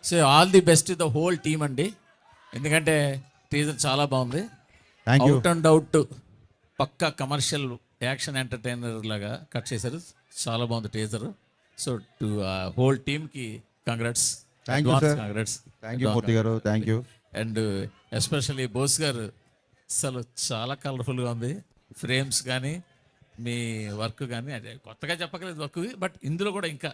So all the best the whole team అండి. ఎందుకంటే teaser చాలా బాగుంది. Thank you. Out and out పక్కా కమర్షియల్ యాక్షన్ ఎంటర్టైనర్ లాగా కట్ చేశారు. చాలా బాగుంది టీజర్. సో టు హోల్ టీమ్కి congrats. Thank you sir. Congrats. Thank you Murthy గారు. Thank you. And especially Bose గారు అసలు చాలా కలర్ఫుల్గా ఉంది. ఫ్రేమ్స్ కానీ మీ వర్క్ కానీ, అదే కొత్తగా చెప్పగలేదు వర్క్, బట్ ఇందులో కూడా ఇంకా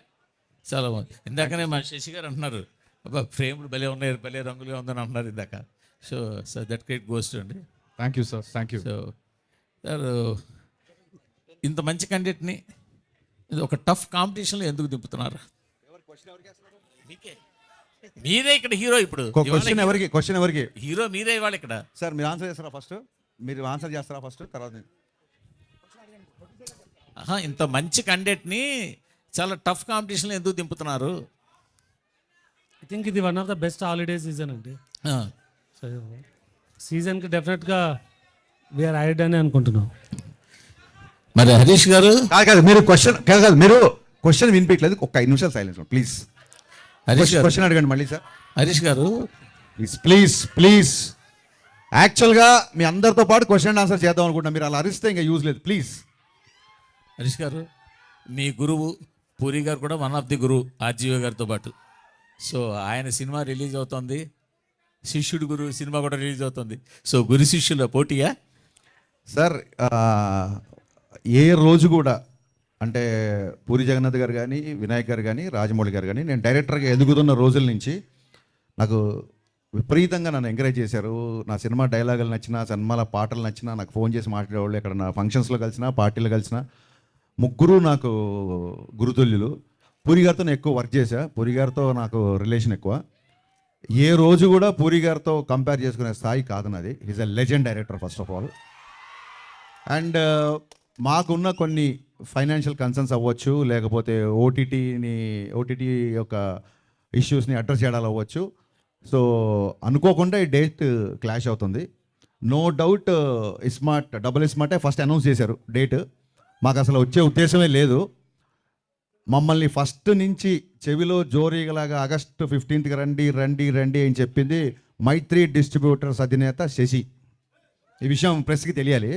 చాలా బాగుంది. ఇందాకనే మా శశి గారు అంటున్నారు, అబ్బా ఫ్రేమ్లు భలే ఉన్నాయి, భలే రంగులుగా ఉందని అంటున్నారు ఇందాక. So so that create ghost అండి. Thank you sir. Thank you. So sir ఇంత మంచి కంటెంట్ని ఇది ఒక టఫ్ కాంపిటీషన్లో ఎందుకు దింపుతున్నారు? మీకే. మీరే ఇక్కడ హీరో. ఇప్పుడు క్వశ్చన్ ఎవరికి? హీరో మీరే ఇవాళ ఇక్కడ. సార్ మీరు ఆన్సర్ చేస్తారా ఫస్ట్? మీరు ఆన్సర్ చేస్తారా ఫస్ట్, తర్వాత ఇంత మంచి కంటెంట్ని చాలా టఫ్ కాంపిటీషన్లో ఎందుకు దింపుతున్నారు? ఐ థింక్ ఇది one of the best holiday season అండి. సో సీజన్కి డెఫినెట్గా వీఆర్ యాడ్ అని అనుకుంటున్నాం. మరి హరీష్ గారు కాదు మీరు క్వశ్చన్ వినిపించలేదు. ఒక 5 నిమిషాలు సైలెన్స్ ప్లీజ్. హరీష్ గారు క్వశ్చన్ అడగండి మళ్ళీ సార్. హరీష్ గారు ప్లీజ్ యాక్చువల్గా మీ అందరితో పాటు క్వశ్చన్ అండ్ ఆన్సర్ చేద్దాం అనుకుంటున్నా. మీరు అలా అరిస్తే ఇంకా యూజ్ లేదు. ప్లీజ్. హరీష్ గారు మీ గురువు పూరి గారు కూడా వన్ ఆఫ్ ది గురువు ఆర్జీవి గారితో పాటు. సో ఆయన సినిమా రిలీజ్ అవుతుంది, శిష్యుడు గురు సినిమా కూడా రిలీజ్ అవుతుంది. సో గురు శిష్యుల పోటీయా? సార్ ఏ రోజు కూడా అంటే పూరి జగన్నాథ్ గారు కానీ, వినాయక్ గారు కానీ, రాజమౌళి గారు కానీ, నేను డైరెక్టర్గా ఎదుగుతున్న రోజుల నుంచి నాకు విపరీతంగా నన్ను ఎంకరేజ్ చేశారు. నా సినిమా డైలాగులు నచ్చినా, సినిమాల పాటలు నచ్చినా నాకు ఫోన్ చేసి మాట్లాడేవాళ్ళు. ఎక్కడ నా ఫంక్షన్స్లో కలిసినా, పార్టీలో కలిసినా ముగ్గురు నాకు గురుతుల్యులు. పూరి గారితో నేను ఎక్కువ వర్క్ చేశా. పూరి గారితో నాకు రిలేషన్ ఎక్కువ. ఏ రోజు కూడా పూరి గారితో కంపేర్ చేసుకునే స్థాయి కాదు నాది. Is a legend director first of all. And మాకున్న కొన్ని ఫైనాన్షియల్ కన్సర్న్స్ అవ్వచ్చు, లేకపోతే ఓటీటీ యొక్క ఇష్యూస్ని అడ్రస్ చేయడాలు అవ్వచ్చు. సో అనుకోకుండా ఈ డేట్ క్లాష్ అవుతుంది. నో డౌట్ డబుల్ ఇస్మార్టే ఫస్ట్ అనౌన్స్ చేశారు డేట్. మాకు అసలు వచ్చే ఉద్దేశమే లేదు. మమ్మల్ని ఫస్ట్ నుంచి చెవిలో జోరీగలాగా ఆగస్టు 15th రండి అని చెప్పింది మైత్రి డిస్ట్రిబ్యూటర్స్ అధినేత శశి. ఈ విషయం ప్రెస్కి తెలియాలి.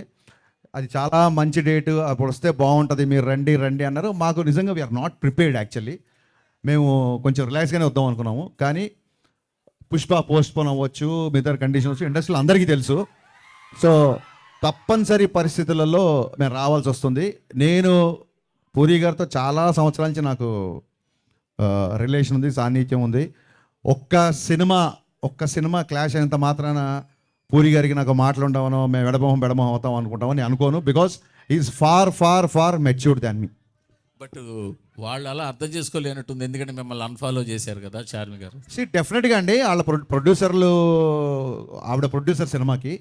అది చాలా మంచి డేటు, అప్పుడు వస్తే బాగుంటుంది, మీరు రండి అన్నారు. మాకు నిజంగా వీఆర్ నాట్ ప్రిపేర్డ్ యాక్చువల్లీ. మేము కొంచెం రిలాక్స్గానే వద్దాం అనుకున్నాము. కానీ పుష్ప పోస్ట్పోన్ అవ్వచ్చు, మిగతా కండిషన్స్ ఇండస్ట్రీలో అందరికీ తెలుసు. సో తప్పనిసరి పరిస్థితులలో మేము రావాల్సి వస్తుంది. నేను పూరి గారితో చాలా సంవత్సరాల నుంచి నాకు రిలేషన్ ఉంది, సాన్నిధ్యం ఉంది. ఒక్క సినిమా క్లాష్ అయినంత మాత్రాన పూరి గారికి నాకు మాటలు ఉండవనో, మేము బెడమొహం అవుతాం అనుకుంటామని అనుకోను. Because is far matured than me. But వాళ్ళు అలా అర్థం చేసుకోలేనట్టుంది, ఎందుకంటే మిమ్మల్ని అన్ఫాలో చేశారు కదా చార్మి గారు. డెఫినెట్గా అండి, వాళ్ళ ఆవిడ ప్రొడ్యూసర్ సినిమాకి.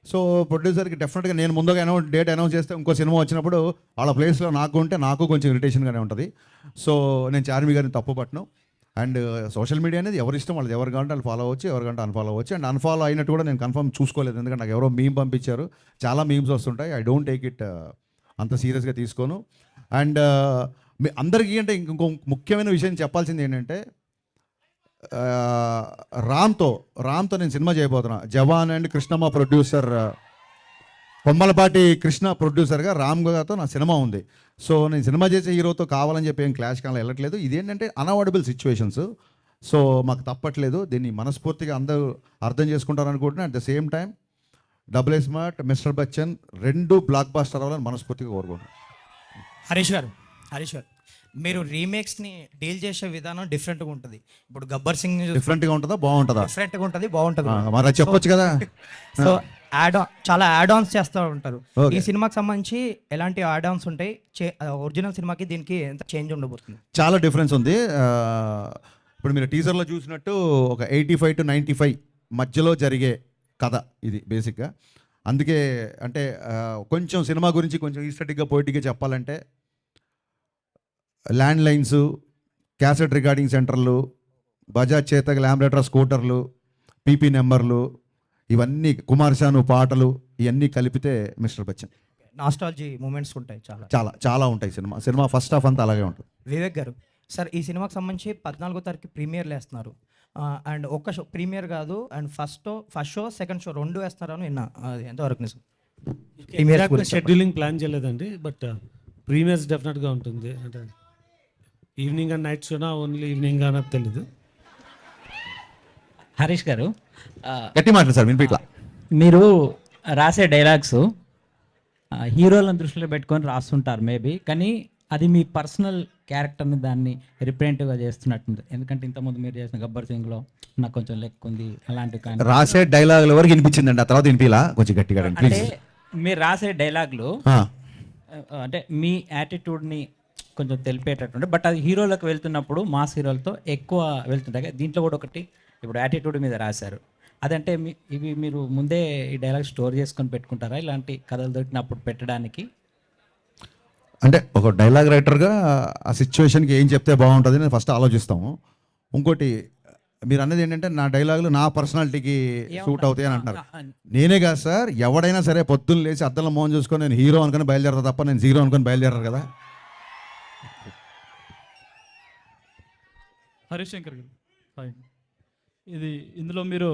సో ప్రొడ్యూసర్కి డెఫినెట్గా నేను ముందుగా డేట్ అనౌన్స్ చేస్తే ఇంకో సినిమా వచ్చినప్పుడు వాళ్ళ ప్లేస్లో నాకు కొంచెం ఇరిటేషన్గానే ఉంటుంది. సో నేను చార్మి గారిని తప్పు పట్టను. అండ్ సోషల్ మీడియా అనేది ఎవరి ఇష్టం, వాళ్ళు ఎవరు కావాలంటే వాళ్ళు ఫాలో అవ్వచ్చు, ఎవరికంటే అన్ఫాలో అవ్వచ్చు. అండ్ అన్ఫాలో అయినట్టు కూడా నేను కన్ఫర్మ్ చూసుకోలేదు, ఎందుకంటే నాకు ఎవరో మీమ్ పంపించారు. చాలా మీమ్స్ వస్తుంటాయి. ఐ డోంట్ టేక్ ఇట్ అంత సీరియస్గా తీసుకోను. అండ్ మీ అందరికీ అంటే ఇంకో ముఖ్యమైన విషయం చెప్పాల్సింది ఏంటంటే, రామ్తో నేను సినిమా చేయబోతున్నా. జవాన్ అండ్ కృష్ణమ్మ ప్రొడ్యూసర్, కొమ్మలపాటి కృష్ణ ప్రొడ్యూసర్గా రామ్ గారితో నా సినిమా ఉంది. సో నేను సినిమా చేసే హీరోతో కావాలని చెప్పి ఏం క్లాష్ కానీ వెళ్ళట్లేదు. ఇదేంటంటే అన్అవాయిడబుల్ సిచ్యువేషన్స్. సో మాకు తప్పట్లేదు. దీన్ని మనస్ఫూర్తిగా అందరూ అర్థం చేసుకుంటారు అనుకుంటున్నాను. At the same time double smart, mister Bachchan 2 blockbuster అవ్వాలని మనస్ఫూర్తిగా కోరుకుంటున్నాను. హరీష్ గారు మీరు రీమేక్స్ని డీల్ చేసే విధానం డిఫరెంట్గా ఉంటుంది. ఇప్పుడు గబ్బర్ సింగ్ డిఫరెంట్గా ఉంటుందా, బాగుంటుందా? డిఫరెంట్గా ఉంటుంది, బాగుంటుంది. మరి చెప్పొచ్చు కదా. సో చాలా యాడ్ ఆన్స్ చేస్తూ ఉంటారు. ఈ సినిమాకి సంబంధించి ఎలాంటి యాడ్ ఆన్స్ ఉంటాయి? ఒరిజినల్ సినిమాకి దీనికి ఎంత చేంజ్ ఉండబోతుంది? చాలా డిఫరెన్స్ ఉంది. ఇప్పుడు మీరు టీజర్లో చూసినట్టు ఒక 85 to 95 మధ్యలో జరిగే కథ ఇది బేసిక్గా. అందుకే అంటే కొంచెం సినిమా గురించి కొంచెం ఈస్టెటిక్గా పోయిటిక్గా చెప్పాలంటే, ల్యాండ్ లైన్స్, క్యాసెట్ రికార్డింగ్ సెంటర్లు, బజాజ్ చేతక ల్యాంబరేటర్ స్కూటర్లు, పీపీ నెంబర్లు, ఇవన్నీ కుమార్శాను పాటలు, ఇవన్నీ కలిపితే మిస్టర్ బచ్చన్. నాస్టాలజీ మూమెంట్స్ ఉంటాయి, చాలా చాలా చాలా ఉంటాయి. సినిమా ఫస్ట్ హాఫ్ అంతా అలాగే ఉంటుంది. వివేక్ గారు సార్ ఈ సినిమాకి సంబంధించి 14వ తారీఖు ప్రీమియర్లు వేస్తున్నారు. అండ్ ఒక్క షో ప్రీమియర్ కాదు, and first show second show 2 వేస్తున్నారని విన్నా. అది ఎంతవరకు నిజం? ప్రీమియర్ షెడ్యూలింగ్ ప్లాన్ చేయలేదండి, బట్ ప్రీమియర్స్ డెఫినెట్గా ఉంటుంది. అంటే ఈవినింగ్ అండ్ నైట్ షోనా ఓన్లీ ఈవినింగ్ అన్నది తెలీదు. హరీష్ గారు, గట్టి మాట్లాడు సార్, వినిపిట్లా. మీరు రాసే డైలాగ్స్ హీరోలను దృష్టిలో పెట్టుకొని రాస్తుంటారు మేబీ, కానీ అది మీ పర్సనల్ క్యారెక్టర్ని దాన్ని రిప్రజెంటివ్గా చేస్తున్నట్టుంది. ఎందుకంటే ఇంతకుముందు మీరు చేసిన గబ్బర్ సింగ్లో నాకు కొంచెం లెక్క ఉంది అలాంటివి, కానీ రాసే డైలాగుల వరకు వినిపించిందండి, ఆ తర్వాత వినిపిలా కొంచెం గట్టిగా అంటే మీరు రాసే డైలాగులు అంటే మీ యాటిట్యూడ్ని కొంచెం తెలిపేటట్టుండే, బట్ అది హీరోలకు వెళ్తున్నప్పుడు మాస్ హీరోలతో ఎక్కువ వెళ్తుంటాయి. దీంట్లో కూడా ఒకటి ఇప్పుడు యాటిట్యూడ్ మీద రాశారు. అదంటే ఇవి మీరు ముందే ఈ డైలాగ్ స్టోర్ చేసుకొని పెట్టుకుంటారా ఇలాంటి కథలు దొరికినప్పుడు పెట్టడానికి? అంటే ఒక డైలాగ్ రైటర్గా ఆ సిచ్యువేషన్కి ఏం చెప్తే బాగుంటుంది అని ఫస్ట్ ఆలోచిస్తాము. ఇంకోటి మీరు అన్నది ఏంటంటే నా డైలాగులు నా పర్సనాలిటీకి సూట్ అవుతాయి అని అంటున్నారు. నేనే కాదు సార్, ఎవడైనా సరే పొద్దున్న లేచి అద్దంలో మోహన్ చూసుకొని నేను హీరో అనుకుని బయలుదేరతా తప్ప నేను జీరో అనుకుని బయలుదేరారు కదా. హరీష్ శంకర్ గారు, హాయ్. ఇందులో మీరు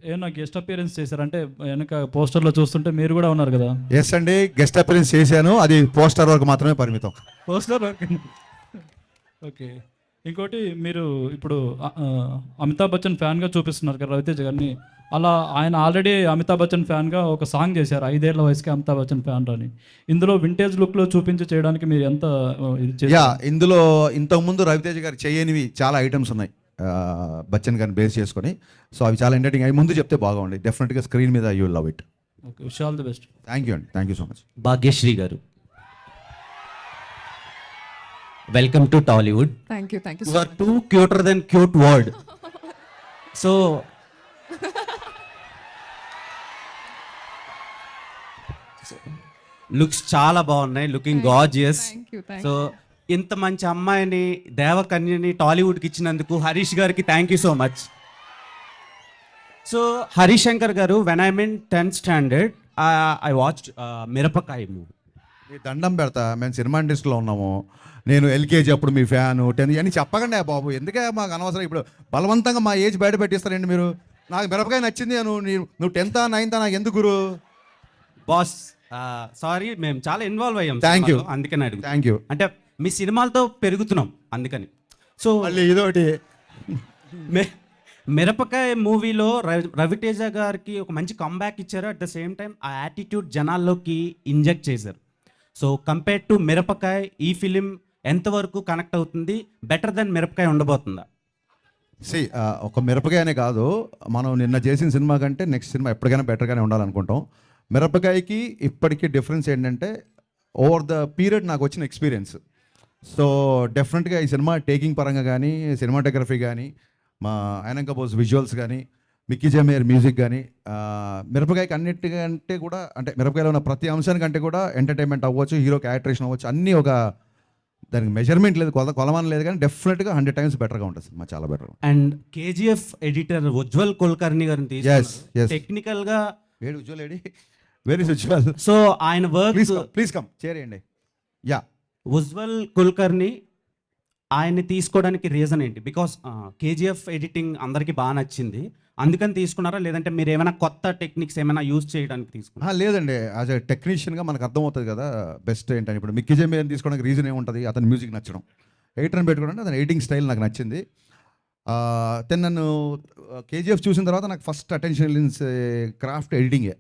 ఏమన్నా గెస్ట్ అపియరెన్స్ చేశారంటే వెనక పోస్టర్లో చూస్తుంటే మీరు కూడా ఉన్నారు కదా? ఎస్ అండి, గెస్ట్ అపియరెన్స్ చేశాను, అది పోస్టర్ వరకు మాత్రమే పరిమితం. Poster okay. ఇంకోటి మీరు ఇప్పుడు అమితాబ్ బచ్చన్ ఫ్యాన్గా చూపిస్తున్నారు కదా రవితేజ గారిని. అలా ఆయన ఆల్రెడీ అమితాబ్ బచ్చన్ ఫ్యాన్గా ఒక సాంగ్ చేశారు, 5 ఏళ్ల వయసుకి అమితాబ్ బచ్చన్ ఫ్యాన్ అని. ఇందులో వింటేజ్ లుక్లో చూపించి చేయడానికి మీరు ఎంత యా, ఇందులో ఇంతకుముందు రవితేజ గారు చేయనివి చాలా ఐటమ్స్ ఉన్నాయి బచ్చన్ గారిని బేస్ చేసుకొని. సో అవి చాలా ఎంటర్టైనింగ్ అవి ముందు చెప్తే బాగుంది. డెఫినెట్గా స్క్రీన్ మీద you love it. Okay, wish all the best. Thank you అండి, thank you so much. Bhagyashree గారు, welcome to Tollywood. Thank you you are too cuter than cute word. So looks చాలా బాగున్నాయి, లుకింగ్ గార్జియస్. సో ఇంత మంచి అమ్మాయిని దేవకన్యని టాలీవుడ్కి ఇచ్చినందుకు హరీష్ గారికి thank you so much. So Harish Shankar గారు, when I mean 10th standard I watch Mirapakaya movie. మీ దండం పెడతా, మేము సినిమా ఇండస్ట్రీలో ఉన్నాము, నేను ఎల్కేజీ అప్పుడు మీ ఫ్యాను 10 అని చెప్పకండి బాబు, ఎందుకే మాకు అనవసరం. ఇప్పుడు బలవంతంగా మా ఏజ్ బయట పెట్టిస్తారండి మీరు. నాకు మిరపకాయ నచ్చింది, నువ్వు 10th 9th నాకు ఎందుకు గురు? బాస్ సారీ, మేము చాలా ఇన్వాల్వ్ అయ్యాం. Thank you. అందుకని అడుగు. Thank you. అంటే మీ సినిమాలతో పెరుగుతున్నాం అందుకని. సో మళ్ళీ ఇదొకటి. మిరపకాయ మూవీలో రవితేజ గారికి ఒక మంచి కంబ్యాక్ ఇచ్చారు. అట్ ద సేమ్ టైం ఆ యాటిట్యూడ్ జనాల్లోకి ఇంజెక్ట్ చేశారు. సో కంపేర్ టు మిరపకాయ ఈ ఫిలిం ఎంతవరకు కనెక్ట్ అవుతుంది? బెటర్ దెన్ మిరపకాయ ఉండబోతుందా? ఒక మిరపకాయనే కాదు, మనం నిన్న చేసిన సినిమా కంటే నెక్స్ట్ సినిమా ఎప్పటికైనా బెటర్గానే ఉండాలనుకుంటాం. మిరపకాయకి ఇప్పటికీ డిఫరెన్స్ ఏంటంటే ఓవర్ ద పీరియడ్ నాకు వచ్చిన ఎక్స్పీరియన్స్. సో డెఫినెట్గా ఈ సినిమా టేకింగ్ పరంగా కానీ, సినిమాటోగ్రఫీ కానీ, మా ఆయనంక బోస్ విజువల్స్ కానీ, మిక్కీ జమేర్ మ్యూజిక్ కానీ, మిరపకాయకి అన్నిటికంటే కూడా, అంటే మిరపకాయలో ఉన్న ప్రతి అంశానికంటే కూడా ఎంటర్టైన్మెంట్ అవ్వచ్చు, హీరో క్యారెక్టరేషన్ అవ్వచ్చు, అన్నీ ఒక దానికి మెజర్మెంట్ లేదు, కొలమానం లేదు, కానీ డెఫినెట్గా 100 times బెటర్గా ఉంటుంది సినిమా, చాలా better. And KGF editor Ujjwal Kulkarni గారిని తీసుకున్నారు. టెక్నికల్గా వేడి Ujjwal AD, very Ujjwal. So ఆయన వర్క్, ప్లీజ్ కమ్ చేయండి. యా, ఉజ్వల్ కుల్కర్ని ఆయన్ని తీసుకోవడానికి రీజన్ ఏంటి? బికాస్ కేజీఎఫ్ ఎడిటింగ్ అందరికీ బాగా నచ్చింది, అందుకని తీసుకున్నారా? లేదంటే మీరు ఏమైనా కొత్త టెక్నిక్స్ ఏమైనా యూజ్ చేయడానికి తీసుకున్నారా? లేదండి, యాజ్ ఎ టెక్నీషియన్గా మనకు అర్థమవుతుంది కదా బెస్ట్ ఏంటని. ఇప్పుడు మిక్కీ జమేర్ తీసుకోవడానికి రీజన్ ఏముంటుంది? అతని మ్యూజిక్ నచ్చడం, ఎడిటర్ని పెట్టుకోవడం, అతని ఎడిటింగ్ స్టైల్ నాకు నచ్చింది. దెన్ నన్ను కేజీఎఫ్ చూసిన తర్వాత నాకు ఫస్ట్ అటెన్షన్ క్రాఫ్ట్ ఎడిటింగే.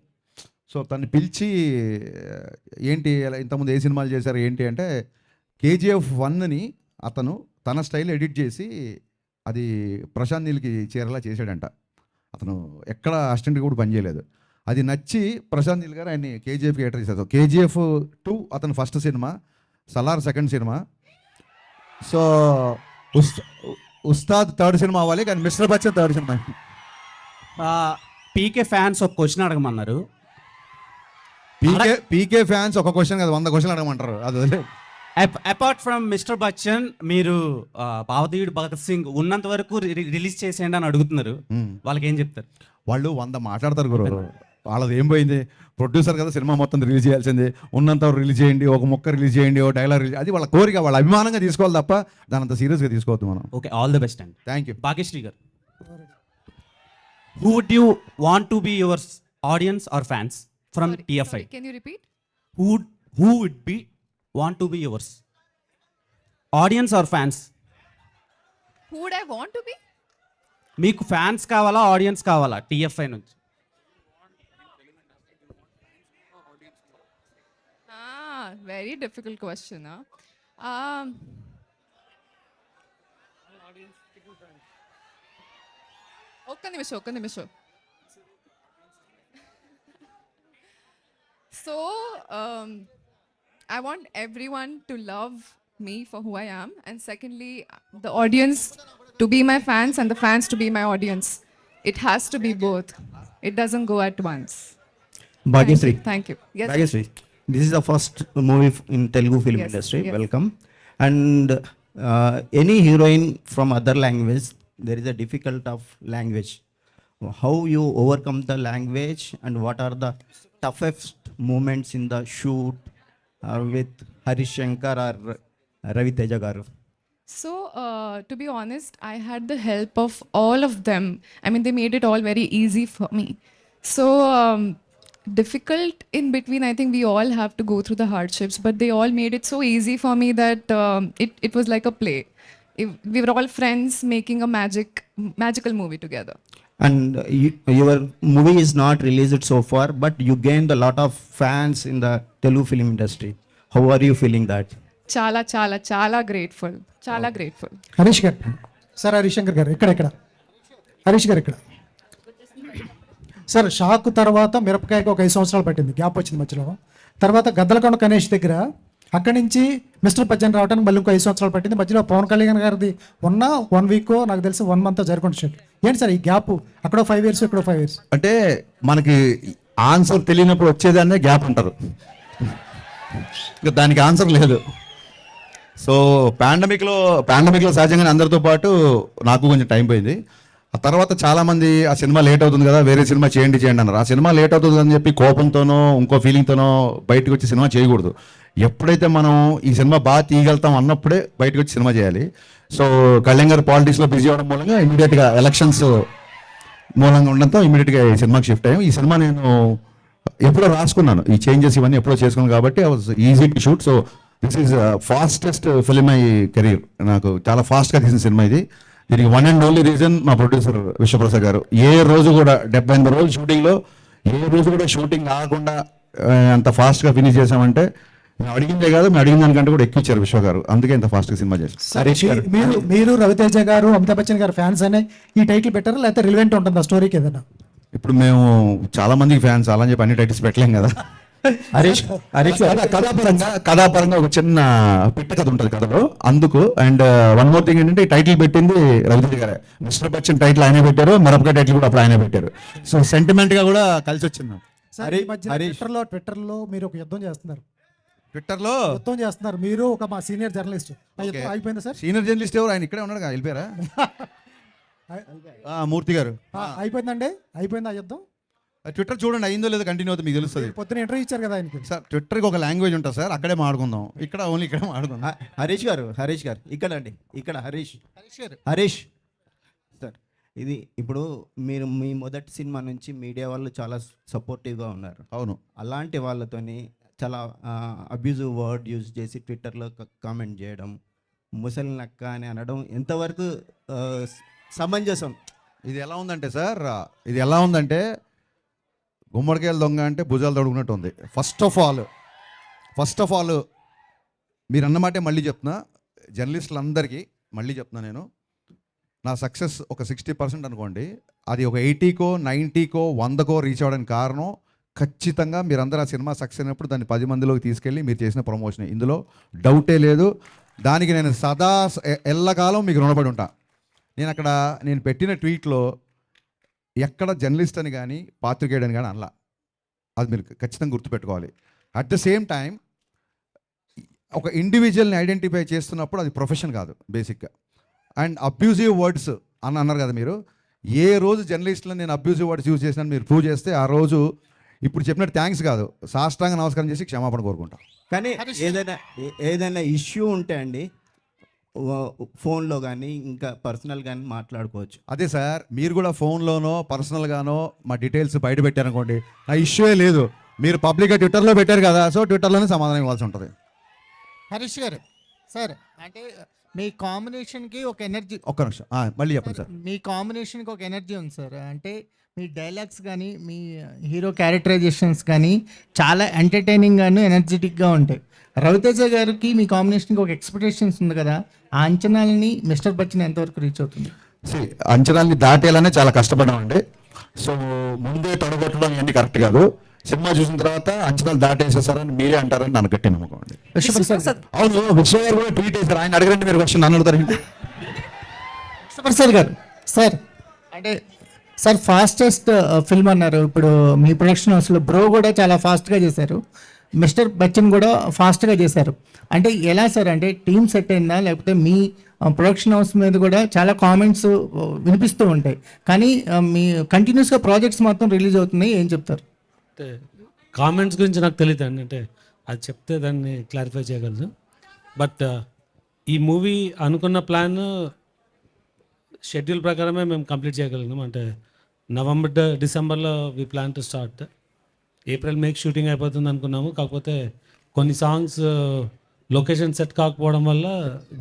సో తను పిలిచి ఏంటి ఇంతకుముందు ఏ సినిమాలు చేశారు ఏంటి అంటే, కేజీఎఫ్ 1ని అతను తన స్టైల్ ఎడిట్ చేసి అది ప్రశాంత్ నీల్కి చేరేలా చేశాడంట. అతను ఎక్కడ అసిస్టెంట్ కూడా పనిచేయలేదు. అది నచ్చి ప్రశాంత్ నీల్ గారు ఆయన్ని కేజీఎఫ్కి ఎంటర్ చేశారు. కేజీఎఫ్ 2 అతను ఫస్ట్ సినిమా, సలార్ సెకండ్ సినిమా. సో ఉస్తాద్ థర్డ్ సినిమా అవ్వాలి, కానీ మిస్టర్ బచ్చన్ థర్డ్ సినిమా. పీకే ఫ్యాన్స్ ఒక క్వశ్చన్ అడగమన్నారు. పీకే ఫ్యాన్స్ ఒక క్వశ్చన్ కాదు 100 క్వశ్చన్లు అడగమంటారు. అది అపార్ట్ ఫ్రమ్ మిస్టర్ బచ్చన్, మీరు భావతీయుడు భగత్ సింగ్ ఉన్నంత వరకు రిలీజ్ చేసేయండి అని అడుగుతున్నారు. వాళ్ళకి ఏం చెప్తారు? వాళ్ళు 100 మాట్లాడతారు గురు. వాళ్ళది ఏం పోయింది, ప్రొడ్యూసర్ కదా సినిమా మొత్తం రిలీజ్ చేయాల్సిందే, ఉన్నంత రిలీజ్ చేయండి, ఒక మొక్క రిలీజ్ చేయండి, ఒక డైలాగ్ రిలీజ్, అది వాళ్ళ కోరిక, వాళ్ళ అభిమానంగా తీసుకోవాలి తప్ప దాని అంత సీరియస్గా తీసుకోవద్దు మనం. ఓకే, ఆల్ ది బెస్ట్ అండి. Thank you. భాగ్యశ్రీ గారు, who would you want to be your audience or fans from TFI? Can you repeat? Who would be want to be yours? Audience or fans? Who would I want to be? మీకు fans కావాలా, audience కావాలా TFI నుంచి? Very difficult question. ఒక్క నిమిషం. So, I want everyone to love me for who I am, and secondly, the audience to be my fans and the fans to be my audience. It has to be both. It doesn't go at once. Bhagyashree. Thank you. Yes. Bhagyashree, this is the first movie in Telugu film Yes, industry. yes. Welcome. And any heroine from other language, there is a difficult of language. How you overcome the language, and what are the toughest moments in the shoot with Harish Shankar or Ravi Teja garu? So, to be honest, I had the help of all of them. I mean, they made it all very easy for me. So, difficult in between, I think we all have to go through the hardships, but they all made it so easy for me that it was like a play. We were all friends making a magical movie together. And your movie is not released so far, but you gained a lot of fans in the Telugu film industry. How are you feeling that? Chala grateful. Chala grateful. Harish గారు, sir Harish Shankar గారు ఇక్కడ హరీష్ గారు ఇక్కడ. Sir, shock తర్వాత మిరపకాయకి ఒక 5 సంవత్సరాలు పట్టింది, gap వచ్చింది మధ్యలో. తర్వాత గద్దలకొండ గణేష్ దగ్గర, అక్కడి నుంచి మిస్టర్ పద్యం రావడానికి మళ్ళీ ఇంకో 5 సంవత్సరాలు పట్టింది. మధ్యలో పవన్ కళ్యాణ్ గారిది ఉన్న 1 వీక్, నాకు తెలిసి 1 మంత్ జరుగుంటు షూట్. ఏంటి సార్ ఈ గ్యాప్? అక్కడో 5 years, ఇక్కడో 5 years. అంటే మనకి ఆన్సర్ తెలియనప్పుడు వచ్చేదాన్నే గ్యాప్ అంటారు. ఇంకా దానికి ఆన్సర్ లేదు. సో పాండమిక్లో సహజంగానే అందరితో పాటు నాకు కొంచెం టైం పోయింది. ఆ తర్వాత చాలామంది ఆ సినిమా లేట్ అవుతుంది కదా, వేరే సినిమా చేయండి అన్నారు. ఆ సినిమా లేట్ అవుతుంది అని చెప్పి కోపంతోనో ఇంకో ఫీలింగ్తోనో బయటకు వచ్చి సినిమా చేయకూడదు. ఎప్పుడైతే మనం ఈ సినిమా బాగా తీయగలుగుతాం అన్నప్పుడే బయటకు వచ్చి సినిమా చేయాలి. సో కళ్యాణ్ గారు పాలిటిక్స్లో బిజీ అవ్వడం మూలంగా ఇమీడియట్గా ఎలక్షన్స్ మూలంగా ఉండడంతో ఇమీడియట్గా ఈ సినిమాకి షిఫ్ట్ అయ్యాం. ఈ సినిమా నేను ఎప్పుడో రాసుకున్నాను, ఈ చేంజెస్ ఇవన్నీ ఎప్పుడో చేసుకున్నాను కాబట్టి I was easy to shoot. So this is fastest film my career. నాకు చాలా ఫాస్ట్గా తీసిన సినిమా ఇది. దీనికి 1 and only రీజన్ మా ప్రొడ్యూసర్ విశ్వప్రసాద్ గారు. ఏ రోజు కూడా 78 రోజులు షూటింగ్లో ఏ రోజు కూడా షూటింగ్ ఆగకుండా అంత ఫాస్ట్గా ఫినిష్ చేసామంటే మేము అడిగిందే కాదు, మేము అడిగిన దానికంటే కూడా ఎక్కువ ఇచ్చారు విశ్వ గారు. అందుకే ఇంత ఫాస్ట్గా సినిమా చేశారు. హరీష్ గారు, మీరు రవితేజ గారు, అమితాబ్ బచ్చన్ గారు ఫ్యాన్స్ అనే ఈ టైటిల్ పెట్టారా, లేకపోతే రిలవెంట్ ఉంటుందా స్టోరీకి ఏదైనా? ఇప్పుడు మేము చాలా మందికి ఫ్యాన్స్ అలా అని చెప్పి అన్ని టైటిల్స్ పెట్టలేం కదా. హరీష్ కథాపరంగా ఒక చిన్న పిట్ట కథ ఉంటుంది కథలో, అందుకు. అండ్ 1 more థింగ్ ఏంటంటే ఈ టైటిల్ పెట్టింది రవితేజ గారే. మిస్టర్ బచ్చన్ టైటిల్ ఆయనే పెట్టారు, మిరపకాయ టైటిల్ కూడా అప్పుడు ఆయనే పెట్టారు. సో సెంటిమెంట్ గా కూడా కలిసి వచ్చింది. సార్, ఈ మధ్య ట్విట్టర్లో మీరు ఒక యుద్ధం చేస్తున్నారు. ట్విట్టర్లో యుద్ధం చేస్తున్నారు మీరు, ఒక మా సీనియర్ జర్నలిస్ట్. అయిపోయిందా సార్? సీనియర్ జర్నలిస్ట్ ఎవరు? ఆయన ఇక్కడే ఉన్నాడు, వెళ్ళిపోయారా? మూర్తి గారు. అయిపోయిందండి, అయిపోయింది ఆ యుద్ధం. ట్విట్టర్ చూడండి, అయిందో లేదో కంటిన్యూ అవుతుంది, మీకు తెలుస్తుంది. పొద్దున ఇంటర్వ్యూ ఇచ్చారు కదా ఆయనకి. సార్ ట్విట్టర్కి ఒక లాంగ్వేజ్ ఉంటుంది సార్, అక్కడే మాడుకుందాం. ఇక్కడ ఓన్లీ ఇక్కడే మాడుకుందాం. హరీష్ గారు ఇక్కడ అండి, ఇక్కడ హరీష్ సార్, ఇది ఇప్పుడు మీరు మీ మొదటి సినిమా నుంచి మీడియా వాళ్ళు చాలా సపోర్టివ్గా ఉన్నారు. అవును. అలాంటి వాళ్ళతోని చాలా అబ్యూజివ్ వర్డ్ యూజ్ చేసి ట్విట్టర్లో కామెంట్ చేయడం, ముసలి నక్క అని అనడం ఎంతవరకు సమంజసం? ఇది ఎలా ఉందంటే సార్, ఇది ఎలా ఉందంటే గుమ్మడికాయలు దొంగ అంటే భుజాలు తొడుగునట్టు ఉంది. ఫస్ట్ ఆఫ్ ఆల్ మీరు అన్నమాటే మళ్ళీ చెప్తున్నా, జర్నలిస్టులందరికీ మళ్ళీ చెప్తున్నా, నేను నా సక్సెస్ ఒక 60% అనుకోండి, అది ఒక 80కో 90కో 100కో రీచ్ అవ్వడానికి కారణం ఖచ్చితంగా మీరందరూ ఆ సినిమా సక్సెస్ అయినప్పుడు దాన్ని 10 మందిలోకి తీసుకెళ్ళి మీరు చేసిన ప్రమోషన్. ఇందులో డౌటే లేదు. దానికి నేను సదా ఎల్లకాలం మీకు రుణపడి ఉంటా. నేను పెట్టిన ట్వీట్లో ఎక్కడ జర్నలిస్ట్ అని కానీ పాత్రికేయుడని కానీ అనలా. అది మీరు ఖచ్చితంగా గుర్తుపెట్టుకోవాలి. అట్ ద సేమ్ టైం ఒక ఇండివిజువల్ని ఐడెంటిఫై చేస్తున్నప్పుడు అది ప్రొఫెషన్ కాదు బేసిక్గా. అండ్ అబ్యూజివ్ వర్డ్స్ అని అన్నారు కదా మీరు. ఏ రోజు జర్నలిస్టులను నేను అబ్యూజివ్ వర్డ్స్ యూజ్ చేసినా మీరు ప్రూవ్ చేస్తే ఆ రోజు ఇప్పుడు చెప్పినట్టు థ్యాంక్స్ కాదు, సాష్టాంగ నమస్కారం చేసి క్షమాపణ కోరుకుంటాం. కానీ ఏదైనా ఇష్యూ ఉంటే అండి ఫోన్లో కానీ ఇంకా పర్సనల్ కానీ మాట్లాడుకోవచ్చు. అదే సార్, మీరు కూడా ఫోన్లోనో పర్సనల్గానో మా డీటెయిల్స్ బయట పెట్టారనుకోండి, ఆ ఇష్యూయే లేదు. మీరు పబ్లిక్గా ట్విట్టర్లో పెట్టారు కదా, సో ట్విట్టర్లోనే సమాధానం ఇవ్వాల్సి ఉంటుంది. హరీష్ గారు సార్, అంటే మీ కాంబినేషన్కి ఒక ఎనర్జీ, ఒక్క నిమిషం మళ్ళీ చెప్పండి సార్. మీ కాంబినేషన్కి ఒక ఎనర్జీ ఉంది సార్. అంటే మీ డైలాగ్స్ కానీ మీ హీరో క్యారెక్టరైజేషన్స్ కానీ చాలా ఎంటర్టైనింగ్గాను ఎనర్జెటిక్గా ఉంటాయి. రవితేజ గారికి మీ కాంబినేషన్కి ఒక ఎక్స్పెక్టేషన్స్ ఉంది కదా, ఆ అంచనాలని మిస్టర్ బచ్చన్ ఎంతవరకు రీచ్ అవుతుంది? అంచనాల్ని దాటేయాలనే చాలా కష్టపడ్డామండి. సో ముందే తొడగొట్టడం ఇవన్నీ కరెక్ట్ కాదు. సినిమా చూసిన తర్వాత అంచనాలు దాటేసేసారని మీరే అంటారని నాకు గట్టి నమ్మకం అండి. అవును, విశ్వ గారు కూడా ట్వీట్ చేశారు. ఆయన అడగండి, మీరు క్వశ్చన్ నన్ను అడుగుతారు. ప్రసాద్ గారు సార్, అంటే సార్ ఫాస్టెస్ట్ ఫిల్మ్ అన్నారు. ఇప్పుడు మీ ప్రొడక్షన్ హౌస్లో బ్రో కూడా చాలా ఫాస్ట్గా చేశారు, మిస్టర్ బచ్చన్ కూడా ఫాస్ట్గా చేశారు. అంటే ఎలా సార్, అంటే టీమ్ సెట్ అయిందా, లేకపోతే మీ ప్రొడక్షన్ హౌస్ మీద కూడా చాలా కామెంట్స్ వినిపిస్తూ ఉంటాయి, కానీ మీ కంటిన్యూస్గా ప్రాజెక్ట్స్ మొత్తం రిలీజ్ అవుతున్నాయి, ఏం చెప్తారు? అంటే కామెంట్స్ గురించి నాకు తెలియదు అండి, అంటే అది చెప్తే దాన్ని క్లారిఫై చేయగలను. బట్ ఈ మూవీ అనుకున్న ప్లాన్ షెడ్యూల్ ప్రకారమే మేము కంప్లీట్ చేయగలిగినాం. అంటే డిసెంబర్లో we plan to start. April మేకి షూటింగ్ అయిపోతుంది అనుకున్నాము, కాకపోతే కొన్ని సాంగ్స్ లొకేషన్ సెట్ కాకపోవడం వల్ల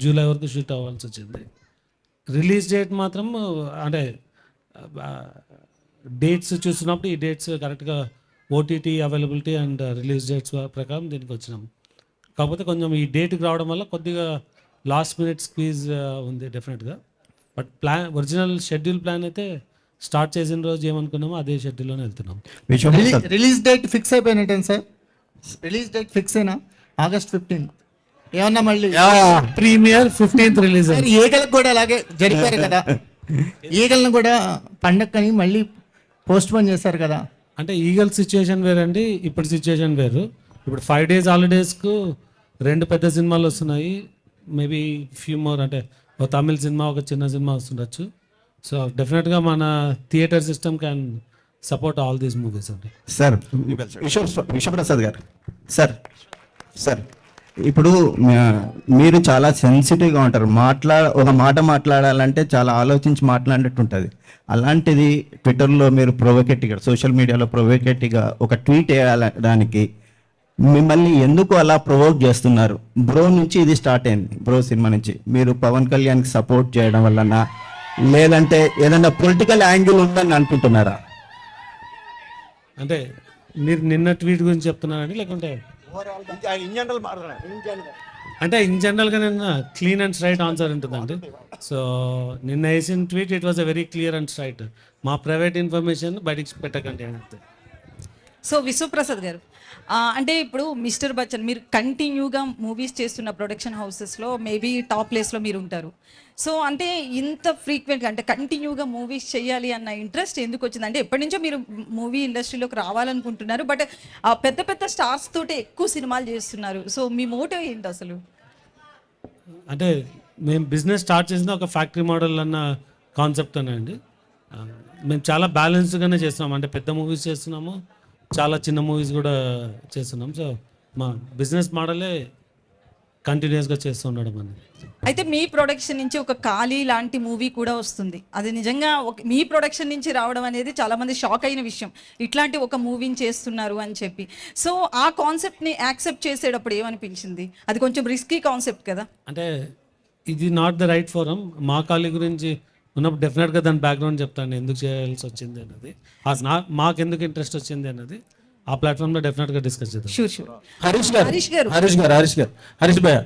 జూలై వరకు షూట్ అవ్వాల్సి వచ్చింది. రిలీజ్ డేట్ మాత్రం అంటే డేట్స్ చూస్తున్నప్పుడు ఈ డేట్స్ కరెక్ట్గా OTT availability and release dates ప్రకారం దీనికి వచ్చినాం. కాకపోతే కొంచెం ఈ డేట్కి రావడం వల్ల కొద్దిగా లాస్ట్ మినిట్ స్క్వీజ్ ఉంది డెఫినెట్గా. బట్ ఒరిజినల్ షెడ్యూల్ ప్లాన్ అయితే స్టార్ట్ చేసిన రోజు ఏమనుకున్నామో అదే షెడ్యూల్లోనే వెళ్తున్నాం. రిలీజ్ డేట్ ఫిక్స్ అయిపోయినట్టే సార్? రిలీజ్ డేట్ ఫిక్స్ అయినా August 15th ఏమన్నా మళ్ళీ ప్రీమియర్ 15th రిలీజ్. ఈగలకు కూడా అలాగే జరిపారు కదా, ఈగలను కూడా పండక్కని మళ్ళీ పోస్ట్ పోన్ చేశారు కదా. అంటే ఈగల్ సిచ్యుయేషన్ వేరండి, ఇప్పుడు సిచ్యుయేషన్ వేరు. ఇప్పుడు 5 days హాలిడేస్కు 2 పెద్ద సినిమాలు వస్తున్నాయి, మేబీ ఫ్యూ మోర్, అంటే ఒక తమిళ సినిమా ఒక చిన్న సినిమా వస్తుండొచ్చు. సో డెఫినెట్గా మన theatre system can support all these movies అండి. సార్ విశ్వప్రసాద్ గారు, సార్ ఇప్పుడు మీరు చాలా సెన్సిటివ్గా ఉంటారు, ఒక మాట మాట్లాడాలంటే చాలా ఆలోచించి మాట్లాడినట్టు ఉంటుంది. అలాంటిది ట్విట్టర్లో మీరు ప్రొవోకేటివ్గా, సోషల్ మీడియాలో ప్రొవోకేటివ్గా ఒక ట్వీట్ వేయడానికి మిమ్మల్ని ఎందుకు అలా ప్రొవోక్ చేస్తున్నారు? బ్రో నుంచి ఇది స్టార్ట్ అయింది, బ్రో సినిమా నుంచి. మీరు పవన్ కళ్యాణ్కి సపోర్ట్ చేయడం వలన, లేదంటే ఏదైనా పొలిటికల్ యాంగిల్ ఉందని అనుకుంటున్నారా? అంటే మీరు నిన్న ట్వీట్ గురించి చెప్తున్నారండి, లేకుంటే అంటే ఇన్ జనరల్గా నిన్న క్లీన్ అండ్ స్ట్రైట్ ఆన్సర్ ఉంటుందండి. సో నిన్న వేసిన tweet it was a very clear and straight. మా ప్రైవేట్ ఇన్ఫర్మేషన్ బయటికి పెట్టకండి అని అంతే. సో విశ్వప్రసాద్ గారు, అంటే ఇప్పుడు మిస్టర్ బచ్చన్ మీరు కంటిన్యూగా మూవీస్ చేస్తున్న ప్రొడక్షన్ హౌసెస్లో మేబీ టాప్ ప్లేస్లో మీరు ఉంటారు. సో అంటే ఇంత ఫ్రీక్వెంట్గా అంటే కంటిన్యూగా మూవీస్ చేయాలి అన్న ఇంట్రెస్ట్ ఎందుకు వచ్చింది? అంటే ఎప్పటి నుంచో మీరు మూవీ ఇండస్ట్రీలోకి రావాలనుకుంటున్నారు, బట్ పెద్ద పెద్ద స్టార్స్ తోటి ఎక్కువ సినిమాలు చేస్తున్నారు. సో మీ మోటివ్ ఏంటి అసలు? అంటే మేము బిజినెస్ స్టార్ట్ చేసిన ఒక ఫ్యాక్టరీ మోడల్ అన్న కాన్సెప్ట్ అండి. మేము చాలా బ్యాలెన్స్డ్గానే చేస్తున్నాము, అంటే పెద్ద మూవీస్ చేస్తున్నాము, చాలా చిన్న మూవీస్ కూడా చేస్తున్నాం. సో మా బిజినెస్ మోడలే కంటిన్యూస్గా చేస్తూ ఉండడం అనేది. అయితే మీ ప్రొడక్షన్ నుంచి ఒక ఖాళీ లాంటి మూవీ కూడా వస్తుంది, అది నిజంగా మీ ప్రొడక్షన్ నుంచి రావడం అనేది చాలామంది షాక్ అయిన విషయం, ఇట్లాంటి ఒక మూవీని చేస్తున్నారు అని చెప్పి. సో ఆ కాన్సెప్ట్ని యాక్సెప్ట్ చేసేటప్పుడు ఏమనిపించింది? అది కొంచెం రిస్కీ కాన్సెప్ట్ కదా. అంటే ఇది నాట్ ద రైట్ ఫోరం. మా ఖాళీ గురించి ఉన్నప్పుడు డెఫినెట్గా దాని బ్యాక్గ్రౌండ్ చెప్తాను, ఎందుకు చేయాల్సి వచ్చింది అన్నది, మాకు ఎందుకు ఇంట్రెస్ట్ వచ్చింది అన్నది ఆ ప్లాట్ఫామ్లో డెఫినెట్గా డిస్కస్ చేద్దాం. షూర్. హరీష్ భయ్య,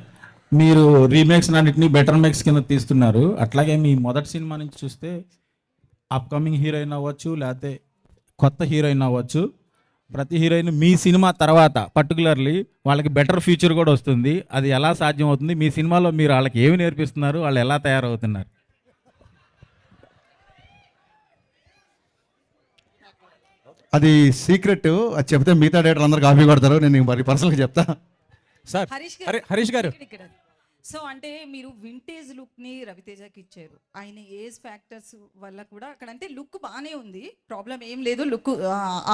మీరు రీమేక్స్ అన్నింటినీ బెటర్ మేక్స్ కింద తీస్తున్నారు. అట్లాగే మీ మొదటి సినిమా నుంచి చూస్తే అప్కమింగ్ హీరోయిన్ అవ్వచ్చు, లేకపోతే కొత్త హీరోయిన్ అవ్వచ్చు, ప్రతి హీరోయిన్ మీ సినిమా తర్వాత పర్టికులర్లీ వాళ్ళకి బెటర్ ఫ్యూచర్ కూడా వస్తుంది. అది ఎలా సాధ్యం అవుతుంది? మీ సినిమాలో మీరు వాళ్ళకి ఏమి నేర్పిస్తున్నారు? వాళ్ళు ఎలా తయారవుతున్నారు? అది సీక్రెట్, అది చెప్తే మిగతా డేటర్ అందరు కాపీ కొడతారు. నేను మరి పర్సనల్గా చెప్తా. సార్ హరీష్ గారు, సో అంటే మీరు వింటేజ్ లుక్ని రవితేజకి ఇచ్చారు. ఆయన ఏజ్ ఫ్యాక్టర్స్ వల్ల కూడా అక్కడ అంటే లుక్ బాగానే ఉంది, ప్రాబ్లం ఏం లేదు, లుక్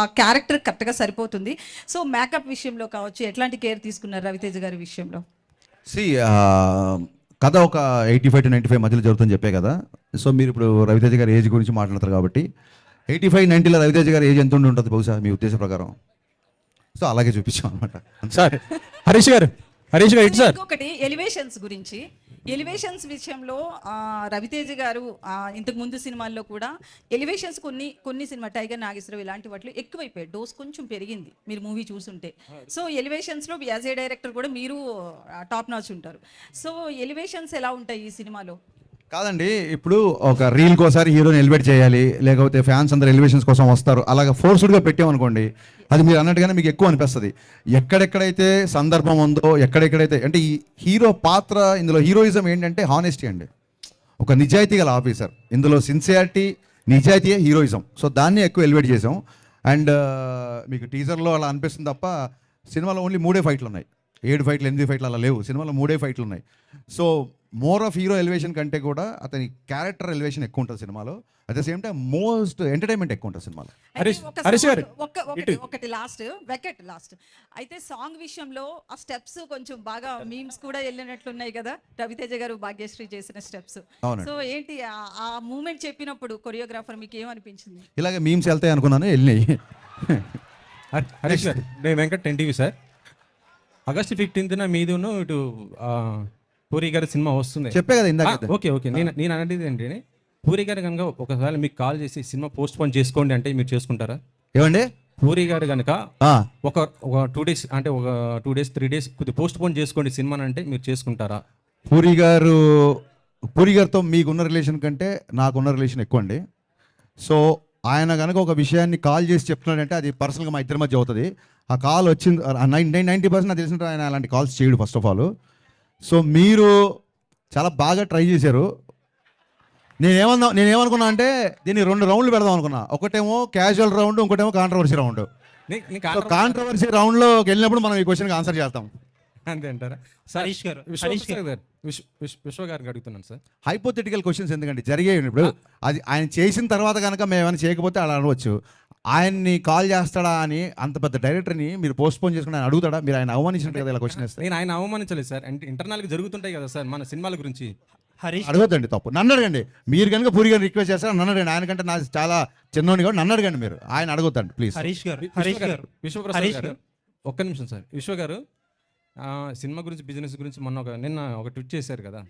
ఆ క్యారెక్టర్ కరెక్ట్గా సరిపోతుంది. సో మేకప్ విషయంలో కావచ్చు ఎట్లాంటి కేర్ తీసుకున్నారు రవితేజ గారి విషయంలో? కథ ఒక 85 to 95 మధ్యలో జరుగుతుందని చెప్పే కదా. సో మీరు ఇప్పుడు రవితేజ గారి ఏజ్ గురించి మాట్లాడతారు కాబట్టి 85-90లో రవితేజ గారి ఏజ్ ఎంత ఉండి ఉంటుంది బహుశా మీ ఉద్దేశ ప్రకారం? సో అలాగే చూపించాం అనమాట. సార్ హరీష్ గారు ఇటు సార్. ఇంకొకటి ఎలివేషన్స్ గురించి, ఎలివేషన్స్ విషయంలో రవితేజ గారు ఇంతకు ముందు సినిమాల్లో కూడా ఎలివేషన్స్ కొన్ని సినిమా టైగర్ నాగేశ్వరరావు ఇలాంటి వాటిలో ఎక్కువైపోయాయి, డోస్ కొంచెం పెరిగింది మీరు మూవీ చూసుంటే. సో ఎలివేషన్స్లో యాజ్ ఏ డైరెక్టర్ కూడా మీరు టాప్ నాచ్ ఉంటారు. సో ఎలివేషన్స్ ఎలా ఉంటాయి ఈ సినిమాలో? కాదండి, ఇప్పుడు ఒక రీల్కి ఒకసారి హీరోని ఎలివేట్ చేయాలి, లేకపోతే ఫ్యాన్స్ అందరు ఎలివేషన్స్ కోసం వస్తారు, అలాగే ఫోర్స్డ్గా పెట్టామనుకోండి అది మీరు అన్నట్టుగానే మీకు ఎక్కువ అనిపిస్తుంది. ఎక్కడెక్కడైతే సందర్భం ఉందో, ఎక్కడెక్కడైతే అంటే ఈ హీరో పాత్ర, ఇందులో హీరోయిజం ఏంటంటే హానెస్టీ అండి, ఒక నిజాయితీ గల ఆఫీసర్. ఇందులో సిన్సియారిటీ, నిజాయితీయే హీరోయిజం. సో దాన్ని ఎక్కువ ఎలివేట్ చేసాం. అండ్ మీకు టీజర్లో అలా అనిపిస్తుంది తప్ప సినిమాలో ఓన్లీ 3 ఫైట్లు ఉన్నాయి. 7 ఫైట్లు 8 ఫైట్లు అలా లేవు, సినిమాలో 3 ఫైట్లు ఉన్నాయి. So more of hero elevation కంటే కూడా అతని క్యారెక్టర్ ఎలివేషన్ ఎక్కువ ఉంటుంది సినిమాలో. At the same time most entertainment ఎక్కువ ఉంటుంది సినిమాలో. ఒకటి లాస్ట్ అయితే సాంగ్ విషయంలో ఆ స్టెప్స్ కొంచెం బాగా మీమ్స్ కూడా వెళ్ళినట్లున్నాయి కదా, రవితేజ గారు భాగ్యశ్రీ చేసిన స్టెప్స్. సో ఏంటి ఆ మూమెంట్ చెప్పినప్పుడు కొరియోగ్రాఫర్ మీకు ఏమనిపించింది? ఇలాగే మీమ్స్ వెళ్తాయి అనుకున్నాను, వెళ్ళినాయి. హరీష్ గారు, నేను వెంకట్ NTV సార్. ఆగస్ట్ 15న మీదును ఇటు పూరి గారి సినిమా వస్తుంది చెప్పే కదా ఇందాక. ఓకే నేను అనేది ఏంటి, పూరి గారు కనుక ఒకసారి మీకు కాల్ చేసి సినిమా పోస్ట్ పోన్ చేసుకోండి అంటే మీరు చేసుకుంటారా? ఏమండి, పూరి గారు కనుక ఒక 2 days అంటే ఒక 2 days 3 days కొద్దిగా పోస్ట్ పోన్ చేసుకోండి సినిమా అంటే మీరు చేసుకుంటారా? పూరి గారితో మీకున్న రిలేషన్ కంటే నాకున్న రిలేషన్ ఎక్కువ అండి. సో ఆయన కనుక ఒక విషయాన్ని కాల్ చేసి చెప్తున్నాడంటే అది పర్సనల్గా మా ఇద్దరి మధ్య అవుతుంది. ఆ కాల్ వచ్చింది 90% నాకు తెలిసిన ఆయన అలాంటి కాల్స్ చేయడు ఫస్ట్ ఆఫ్ ఆల్. సో మీరు చాలా బాగా ట్రై చేశారు. నేనేమనుకున్నా అంటే దీన్ని 2 రౌండ్లు పెడదాం అనుకున్నా. ఒకటేమో క్యాజువల్ రౌండ్, ఇంకోటేమో కాంట్రవర్సీ రౌండ్. కాంట్రవర్సీ రౌండ్లోకి వెళ్ళినప్పుడు మనం ఈ క్వశ్చన్కి ఆన్సర్ చేస్తాం. అంతే అంటారా? విశ్వ గారికి అడుగుతున్నాను సార్. హైపోథెటికల్ క్వశ్చన్స్ ఎందుకంటే జరిగేవి ఇప్పుడు అది ఆయన చేసిన తర్వాత కనుక మేము ఏమైనా చేయకపోతే అలా అనవచ్చు. ఆయన్ని కాల్ చేస్తాడా అని అంత పెద్ద డైరెక్టర్ని మీరు పోస్ట్ పోన్ చేసుకుని ఆయన అడుగుతాడా? మీరు ఆయన అవమానించినట్టు కదా ఇలా క్వశ్చన్ వేస్తే. నేను ఆయన అవమానించలేదు సార్, అంటే ఇంటర్నల్గా జరుగుతుంటాయి కదా సార్ మన సినిమాల గురించి. అడగద్దండి, తప్పు. నన్ను అడగండి. మీరు కనుక పూరి గారిని రిక్వెస్ట్ చేస్తారా నన్ను అడగండి. ఆయన కంటే నాకు చాలా చిన్నోని కూడా నన్ను అడగండి. మీరు ఆయన అడగొద్దండి ప్లీజ్. విశ్వప్రసాద్ గారు ఒక్క నిమిషం సార్. విశ్వ గారు సినిమా గురించి, బిజినెస్ గురించి నిన్న ఒక ట్వీట్ చేశారు కదా,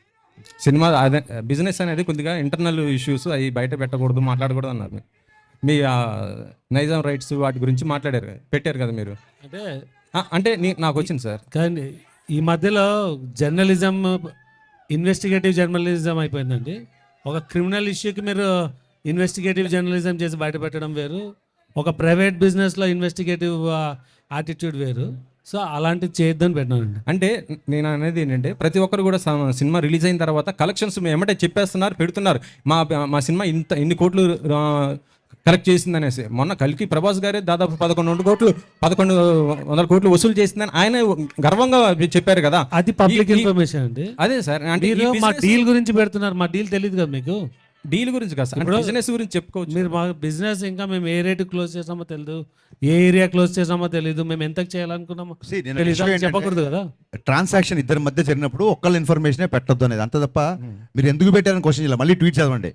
సినిమా అదే బిజినెస్ అనేది కొద్దిగా ఇంటర్నల్ ఇష్యూస్ అవి బయట పెట్టకూడదు, మాట్లాడకూడదు అన్నారు. మీ నైజాం రైట్స్ వాటి గురించి పెట్టారు కదా మీరు. అంటే నాకు వచ్చింది సార్. కానీ ఈ మధ్యలో జర్నలిజం ఇన్వెస్టిగేటివ్ జర్నలిజం అయిపోయిందండి. ఒక క్రిమినల్ ఇష్యూకి మీరు ఇన్వెస్టిగేటివ్ జర్నలిజం చేసి బయట పెట్టడం వేరు, ఒక ప్రైవేట్ బిజినెస్లో ఇన్వెస్టిగేటివ్ యాటిట్యూడ్ వేరు. సో అలాంటివి చేయొద్దని పెట్టినానండి. అంటే నేను అనేది ఏంటంటే ప్రతి ఒక్కరు కూడా సినిమా రిలీజ్ అయిన తర్వాత కలెక్షన్స్ ఏమంటే చెప్పేస్తున్నారు, పెడుతున్నారు. మా సినిమా ఇన్ని కోట్లు కలెక్ట్ చేసిందనేసి. మొన్న కల్కి ప్రభాస్ గారే దాదాపు 1100 కోట్లు వసూలు చేసిందని ఆయన గర్వంగా చెప్పారు కదా. అది పబ్లిక్ ఇన్ఫర్మేషన్ అండి. అదే సార్, అంటే మా డీల్ గురించి పెడుతున్నారు. మా డీల్ తెలియదు కదా మీకు. డీల్ గురించి కాదు సార్, బిజినెస్ గురించి చెప్పుకోవచ్చు. మీరు మా బిజినెస్ ఇంకా మేము ఏ రేటు క్లోజ్ చేసామో తెలియదు, ఏ ఏరియా క్లోజ్ చేసామో తెలియదు, మేము ఎంత చేయాలనుకున్నామో చెప్పకూడదు కదా. ట్రాన్సాక్షన్ ఇద్దరి మధ్య జరిగినప్పుడు ఒక్కళ్ళ ఇన్ఫర్మేషనే పెట్టొద్దు అనేది అంత తప్ప మీరు ఎందుకు పెట్టారని క్వశ్చన్ చేయాలి. మళ్ళీ ట్వీట్ చదవండి,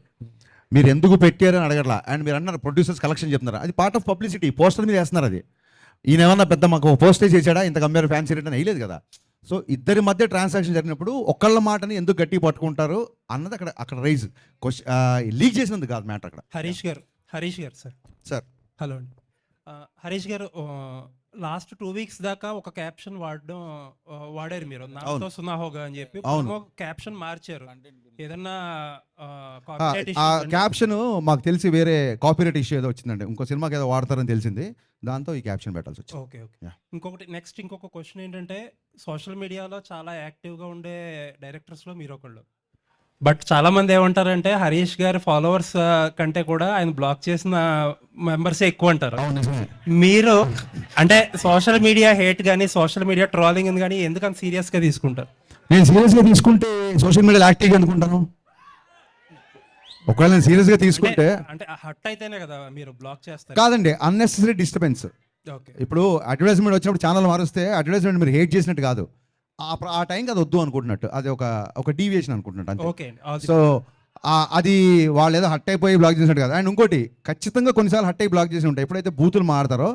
మీరు ఎందుకు పెట్టారని అడగట్లా. అండ్ మీరు అన్నారు ప్రొడ్యూసర్స్ కలెక్షన్ చెప్తున్నారు, అది పార్ట్ ఆఫ్ పబ్లిసిటీ. పోస్టర్ మీద వేస్తున్నారు. అది ఈయన ఏమన్నా పెద్ద మాకు పోస్టే చేశాడా, ఇంత కంపేర్ ఫ్యాన్సీ రేట్ అని వేయలేదు కదా. సో ఇద్దరి మధ్య ట్రాన్సాక్షన్ జరిగినప్పుడు ఒక్కళ్ళ మాటని ఎందుకు గట్టి పట్టుకుంటారు అన్నది అక్కడ రైజ్ లీక్ చేసినందుకు కాదు మ్యాటర్ అక్కడ. హరీష్ గారు సార్ హలో అండి. హరీష్ గారు లాస్ట్ 2 weeks దాకా ఒక క్యాప్షన్ వాడారు మీరు, నాతో సునాహోగా అని చెప్పి. క్యాప్షన్ మార్చారు. ఏదన్నా ఆ క్యాప్షన్ మాకు తెలిసి వేరే కాపీరైట్ ఇష్యూ ఏదో వచ్చిందండి, ఇంకో సినిమాకి ఏదో వాడతారని తెలిసింది, దాంతో ఈ క్యాప్షన్ పెట్టాల్సి వచ్చింది. ఓకే. ఇంకొక క్వశ్చన్ ఏంటంటే, సోషల్ మీడియాలో చాలా యాక్టివ్గా ఉండే డైరెక్టర్స్లో మీరు ఒకళ్ళు. బట్ చాలా మంది ఏమంటారంటే హరీష్ గారి ఫాలోవర్స్ కంటే కూడా ఆయన బ్లాక్ చేసిన మెంబర్సే ఎక్కువ అంటారు. మీరు అంటే సోషల్ మీడియా హేట్ కానీ సోషల్ మీడియా ట్రోలింగ్ కానీ ఎందుకంత సీరియస్గా తీసుకుంటారు? నేను సీరియస్గా తీసుకుంటే సోషల్ మీడియాలో యాక్టివ్గా అనుకుంటాను. ఒకవేళ నేను సీరియస్గా తీసుకుంటే అంటే హట్ అయితేనే కదా మీరు బ్లాక్ చేస్తారు. కాదండి, అన్నెసెసరీ డిస్టర్బెన్స్. ఓకే. ఇప్పుడు అడ్వర్టైజ్మెంట్ వచ్చినప్పుడు ఛానల్ మారుస్తే అడ్వర్టైజ్మెంట్ మీరు హేట్ చేసినట్టు కాదు, ఆ టైంకి అది వద్దు అనుకుంటున్నట్టు, అది ఒక డీవియేషన్ అనుకుంటున్నట్టు అంతే. ఓకే అండి. సో అది వాళ్ళు ఏదో హట్ అయిపోయి బ్లాక్ చేసినట్టు కాదు. అండ్ ఇంకోటి, ఖచ్చితంగా కొన్నిసార్లు హట్ అయి బ్లాక్ చేసి ఉంటాయి. ఎప్పుడైతే బూతులు మాడతారో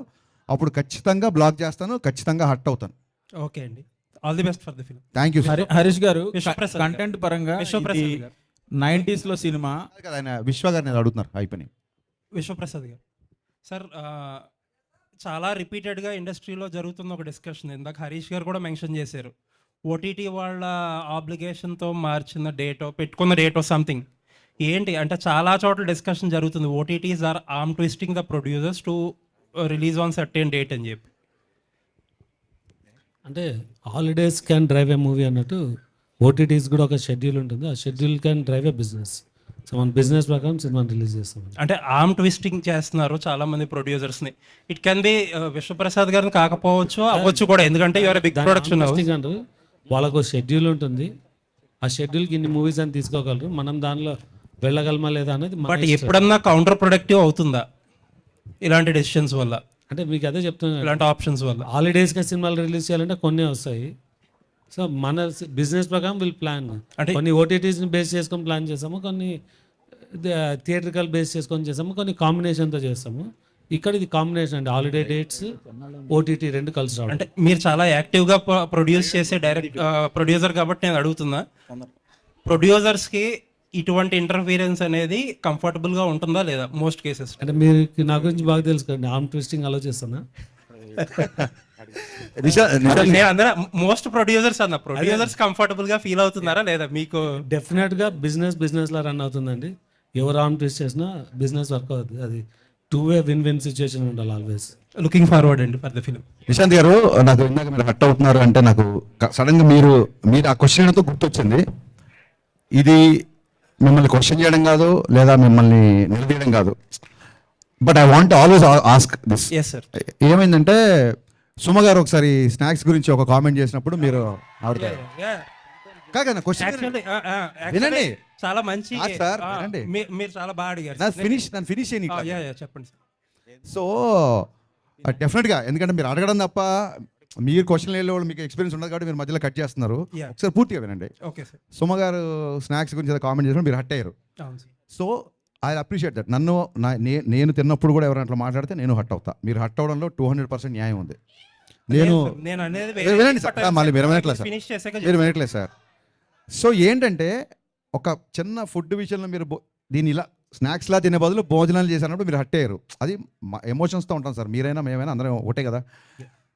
అప్పుడు ఖచ్చితంగా బ్లాక్ చేస్తాను, ఖచ్చితంగా హట్ అవుతాను. ఓకే అండి. All the best for the film. Thank you. Harish గారు విశ్వప్రసాద్ కంటెంట్ పరంగా విశ్వప్రసాద్ గారు 90s లో సినిమా కదా, ఆయన విశ్వ గారిని అడుగుతున్నారు అయిపోయి. విశ్వప్రసాద్ గారు సార్, చాలా రిపీటెడ్గా ఇండస్ట్రీలో జరుగుతున్న ఒక డిస్కషన్, ఇందాక హరీష్ గారు కూడా మెన్షన్ చేశారు, ఓటీటీ వాళ్ళ ఆబ్లిగేషన్తో మార్చిన డేటో పెట్టుకున్న డేటో సంథింగ్ ఏంటి అంటే చాలా చోట్ల డిస్కషన్ జరుగుతుంది, OTTs are arm twisting the producers to release on certain date అని చెప్పి. అంటే holidays can drive a movie అన్నట్టు ఓటీటీస్ కూడా ఒక షెడ్యూల్ ఉంటుంది. ఆ schedule can drive a business. So మన బిజినెస్ ప్రకారం సినిమాని రిలీజ్ చేస్తాం. అంటే ఆర్మ్ ట్విస్టింగ్ చేస్తున్నారు చాలా మంది ప్రొడ్యూసర్స్ని. ఇట్ కెన్ బి విశ్వప్రసాద్ గారిని కాకపోవచ్చు, అవ్వచ్చు కూడా, ఎందుకంటే యువర్ బిగ్ ప్రొడక్షన్ హౌస్. అంటారు వాళ్ళకు షెడ్యూల్ ఉంటుంది, ఆ షెడ్యూల్కి ఇన్ని మూవీస్ అని తీసుకోగలరు, మనం దానిలో వెళ్ళగలమా లేదా అనేది. బట్ ఎప్పుడన్నా కౌంటర్ ప్రొడక్టివ్ అవుతుందా ఇలాంటి డెసిషన్స్ వల్ల? అంటే మీకు అదే చెప్తున్నాను, ఇలాంటి ఆప్షన్స్ వల్ల హాలిడేస్గా సినిమాలు రిలీజ్ చేయాలంటే కొన్ని వస్తాయి. సో మన బిజినెస్ ప్రకారం వీళ్ళు ప్లాన్ అంటే కొన్ని ఓటీటీస్ని బేస్ చేసుకొని ప్లాన్ చేస్తాము, కొన్ని థియేట్రికల్ బేస్ చేసుకొని చేస్తాము, కొన్ని కాంబినేషన్తో చేస్తాము. ఇక్కడ ఇది కాంబినేషన్ అండి, హాలిడే డేట్స్ ఓటీటీ రెండు కలిసి రావడం. అంటే మీరు చాలా యాక్టివ్గా ప్రొడ్యూస్ చేసే ప్రొడ్యూసర్ కాబట్టి నేను అడుగుతున్నా, ప్రొడ్యూసర్స్కి ఇటువంటి ఇంటర్ఫీరెన్స్ అనేది కంఫర్టబుల్గా ఉంటుందా లేదా మోస్ట్ కేసెస్? అంటే మీరు నా గురించి బాగా తెలుసు కదండి, ఆర్మ్ ట్విస్టింగ్ అలో చేస్తానా? మోస్ట్ ప్రొడ్యూసర్స్ అన్న ప్రొడ్యూసర్స్ కంఫర్టబుల్ గా ఫీల్ అవుతున్నారా లేదా మీకు? డెఫినెట్ గా బిజినెస్ లా రన్ అవుతుందండి. ఎవరు ఆర్మ్ ట్విస్ట్ చేసినా బిజినెస్ వర్క్ అవుతుంది. అది two way win win situation ఉండాలి ఆల్వేస్. లుకింగ్ ఫార్వర్డ్ అండి ఫర్ ద ఫిల్మ్. నిశాంత్ గారు, నాకు ఇందాక మీరు హట్ అవుతున్నారు అంటే నాకు సడన్ గా మీరు ఆ క్వశ్చన్తో గుర్తొచ్చింది. ఇది మిమ్మల్ని క్వశ్చన్ చేయడం కాదు, లేదా మిమ్మల్ని నిలదీయడం కాదు, but I want always ask this. ఏమైందంటే సుమ గారు ఒకసారి స్నాక్స్ గురించి ఒక కామెంట్ చేసినప్పుడు మీరు వినండి, చాలా మంచి సార్ వినండి, మీరు చాలా బాగా అడిగారు. ఫినిష్ చెప్పండి. సో డెఫినెట్గా, ఎందుకంటే మీరు అడగడం తప్ప మీరు క్వశ్చన్ వెళ్ళే వాళ్ళు మీకు ఎక్స్పీరియన్స్ ఉండదు కాబట్టి మీరు మధ్యలో కట్ చేస్తున్నారు. ఒకసారి పూర్తిగా వినండి. సుమ గారు స్నాక్స్ గురించి కామెంట్ చేసినప్పుడు మీరు హట్ అయ్యారు. So I appreciate that. నేను తిన్నప్పుడు కూడా ఎవరైనా అట్లా మాట్లాడితే నేను హట్ అవుతా. మీరు హట్ అవడంలో 200% న్యాయం ఉంది. వినండి సార్, మళ్ళీ మీరు వినట్లేదు సార్. సో ఏంటంటే ఒక చిన్న ఫుడ్ విషయంలో మీరు దీన్ని ఇలా స్నాక్స్లా తినే బదులు భోజనాలు చేసినప్పుడు మీరు హట్ అయ్యారు. అది ఎమోషన్స్తో ఉంటాం సార్, మీరైనా మేమైనా అందరం ఒకటే కదా.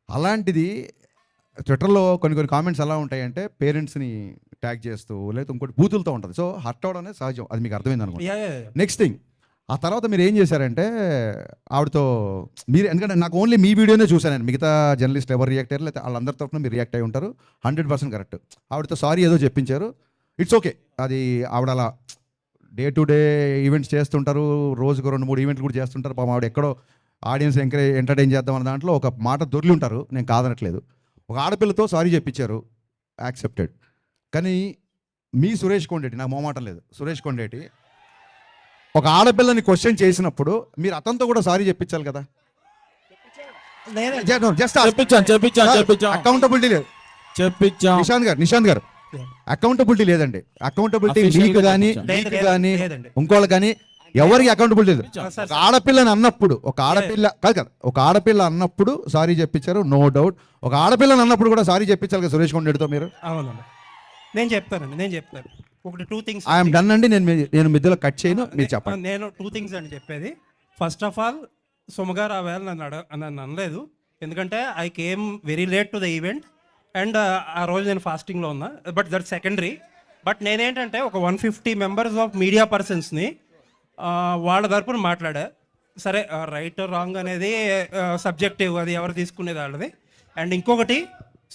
అలాంటిది ట్విట్టర్లో కొన్ని కామెంట్స్ ఎలా ఉంటాయంటే పేరెంట్స్ని ట్యాగ్ చేస్తూ లేదా ఇంకోటి బూతులతో ఉంటుంది. సో హర్ట్ అవడం అనేది సహజం, అది మీకు అర్థమైంది అనుకో. నెక్స్ట్ థింగ్, ఆ తర్వాత మీరు ఏం చేశారంటే ఆవిడతో మీరు, ఎందుకంటే నాకు ఓన్లీ మీ వీడియోనే చూశాను, మిగతా జర్నలిస్ట్ ఎవరు రియాక్ట్ అయ్యారు లేదా వాళ్ళందరి తరఫున మీరు రియాక్ట్ అయ్యి ఉంటారు. 100% కరెక్ట్. ఆవిడతో సారీ ఏదో చెప్పించారు, ఇట్స్ ఓకే. అది ఆవిడ అలా డే టు డే ఈవెంట్స్ చేస్తుంటారు, రోజుకు 2-3 ఈవెంట్లు కూడా చేస్తుంటారు. పాపం ఆవిడ ఎక్కడో ఆడియన్స్ ఎంటర్టైన్ చేద్దాం అన్న దాంట్లో ఒక మాట దొరికి ఉంటారు, నేను కాదనట్లేదు. ఒక ఆడపిల్లతో సారీ చెప్పించారు, యాక్సెప్టెడ్. కానీ మీ సురేష్ కొండేటి, నాకు మోమాటం లేదు, సురేష్ కొండేటి ఒక ఆడపిల్లని క్వశ్చన్ చేసినప్పుడు మీరు అతనితో కూడా సారీ చెప్పించాలి కదా. అకౌంటబిలిటీ లేదు. నిశాంత్ గారు అకౌంటబిలిటీ లేదండి. అకౌంటబిలిటీ మీకు కానీ ఇంకోళ్ళు కానీ ఎవరికి అకౌంటబిలిటీ లేదు. ఒక ఆడపిల్లని అన్నప్పుడు ఒక ఆడపిల్ల అన్నప్పుడు సారీ చెప్పించారు, నో డౌట్. ఒక ఆడపిల్లని అన్నప్పుడు కూడా సారీ చెప్పించాలి కదా సురేష్ కొండేటితో మీరు. అవునండి, నేను చెప్తాను. ఒకటి 2 things ఐఎమ్ డన్ అండి, నేను మధ్యలో కట్ చేయను, మీరు చెప్పండి. నేను 2 things అండి చెప్పేది. ఫస్ట్ ఆఫ్ ఆల్, సుమగారు ఆ వేళ నన్ను అనలేదు, ఎందుకంటే I came very late to the event and ఆ రోజు నేను ఫాస్టింగ్లో ఉన్నా. But that secondary. బట్ నేనేంటంటే ఒక 150 మెంబర్స్ ఆఫ్ మీడియా పర్సన్స్ని వాళ్ళ తరపున మాట్లాడా. సరే, రైట్ రాంగ్ అనేది సబ్జెక్టివ్, అది ఎవరు తీసుకునేది వాళ్ళది. అండ్ ఇంకొకటి,